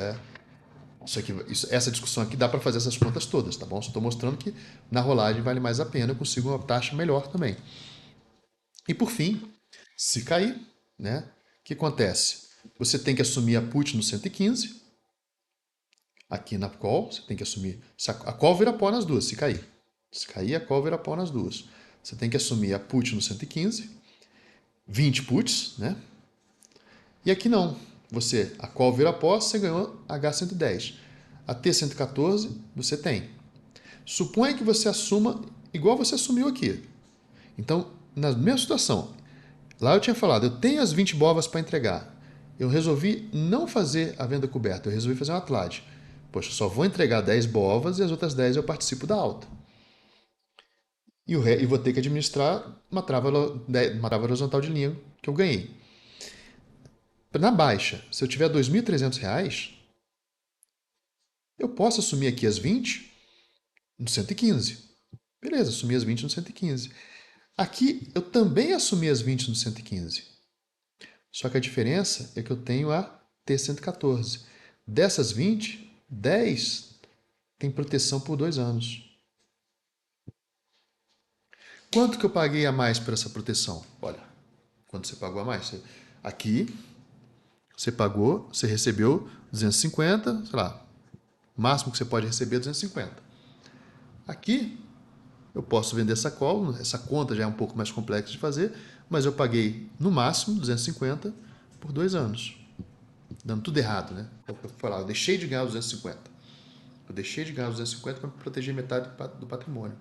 essa discussão aqui dá para fazer essas contas todas, tá bom? Só estou mostrando que na rolagem vale mais a pena, eu consigo uma taxa melhor também. E por fim, se cair, né? O que acontece? Você tem que assumir a put no 115. Aqui na call, você tem que assumir. A call vira pó nas duas, se cair. Se cair, a call vira pó nas duas. Você tem que assumir a put no 115, 20 puts, né? E aqui não. A call vira pó, você ganhou H110. A T114 você tem. Suponha que você assuma igual você assumiu aqui. Então, na mesma situação, lá eu tinha falado, eu tenho as 20 bovas para entregar. Eu resolvi não fazer a venda coberta, eu resolvi fazer uma TLAD. Poxa, só vou entregar 10 bovas e as outras 10 eu participo da alta. E vou ter que administrar uma trava horizontal de linha que eu ganhei. Na baixa, se eu tiver R$ 2.300, eu posso assumir aqui as 20 no 115. Beleza, assumi as 20 no 115. Aqui eu também assumi as 20 no 115. Só que a diferença é que eu tenho a T114. Dessas 20, 10 tem proteção por 2 anos. Quanto que eu paguei a mais por essa proteção? Olha, quanto você pagou a mais? Aqui, você recebeu 250, sei lá, o máximo que você pode receber é 250. Aqui, eu posso vender essa call, essa conta já é um pouco mais complexa de fazer, mas eu paguei no máximo 250 por 2 anos. Dando tudo errado, né? Eu deixei de ganhar os 250. Eu deixei de ganhar os 250 para proteger metade do patrimônio.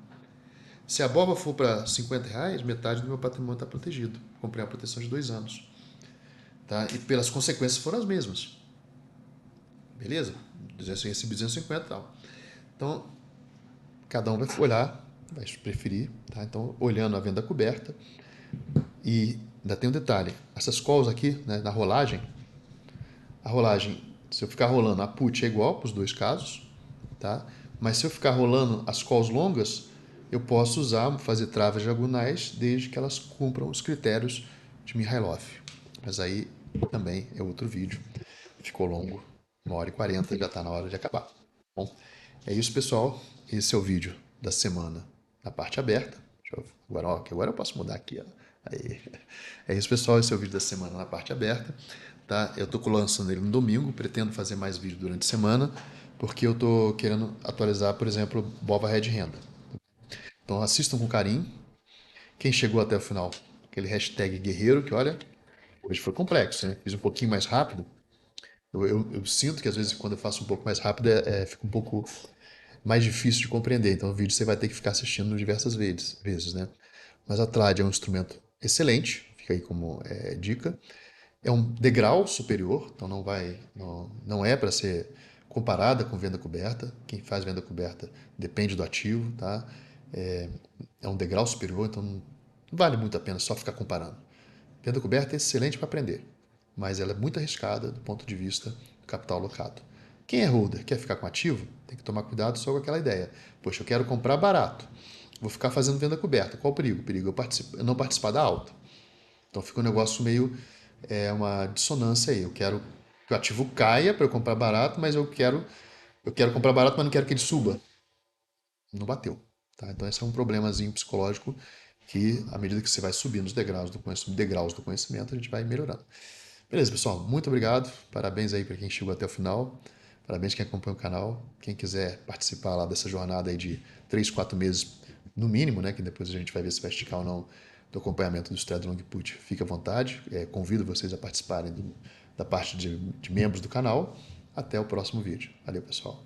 Se a BOVA for para R$ 50, metade do meu patrimônio está protegido. Comprei uma proteção de 2 anos. Tá? E pelas consequências foram as mesmas. Beleza? Eu recebi 250 e tal. Então, cada um vai olhar, vai preferir. Tá? Então, olhando a venda coberta. E ainda tem um detalhe. Essas calls aqui, né, na rolagem, a rolagem, se eu ficar rolando, a put é igual para os dois casos. Tá? Mas se eu ficar rolando as calls longas, eu posso fazer travas diagonais desde que elas cumpram os critérios de Mihailov. Mas aí também é outro vídeo. Ficou longo, 1h40, já está na hora de acabar. Bom, é isso, pessoal. Esse é o vídeo da semana na parte aberta. Agora eu posso mudar aqui. Ó. Aí. É isso, pessoal. Esse é o vídeo da semana na parte aberta. Tá? Eu estou lançando ele no domingo. Pretendo fazer mais vídeo durante a semana, porque eu estou querendo atualizar, por exemplo, Bova Red Renda. Então assistam com carinho. Quem chegou até o final, aquele hashtag guerreiro, que olha, hoje foi complexo, né? Fiz um pouquinho mais rápido. Eu sinto que às vezes quando eu faço um pouco mais rápido fica um pouco mais difícil de compreender. Então o vídeo você vai ter que ficar assistindo diversas vezes, né? Mas a TLAD é um instrumento excelente, fica aí como dica. É um degrau superior, então não é para ser comparada com venda coberta. Quem faz venda coberta depende do ativo, tá? É um degrau superior, então não vale muito a pena só ficar comparando. Venda coberta é excelente para aprender, mas ela é muito arriscada do ponto de vista do capital alocado. Quem é holder, quer ficar com ativo, tem que tomar cuidado só com aquela ideia. Poxa, eu quero comprar barato, vou ficar fazendo venda coberta. Qual o perigo? O perigo é eu não participar da alta. Então fica um negócio meio, uma dissonância aí. Eu quero que o ativo caia para eu comprar barato, mas eu quero comprar barato, mas não quero que ele suba. Não bateu. Tá? Então esse é um problemazinho psicológico que, à medida que você vai subindo os degraus do conhecimento, a gente vai melhorando. Beleza, pessoal? Muito obrigado. Parabéns aí para quem chegou até o final. Parabéns quem acompanha o canal. Quem quiser participar lá dessa jornada aí de 3, 4 meses, no mínimo, né? Que depois a gente vai ver se vai esticar ou não, do acompanhamento do Strad Long Put, fique à vontade. Convido vocês a participarem da parte de membros do canal. Até o próximo vídeo. Valeu, pessoal.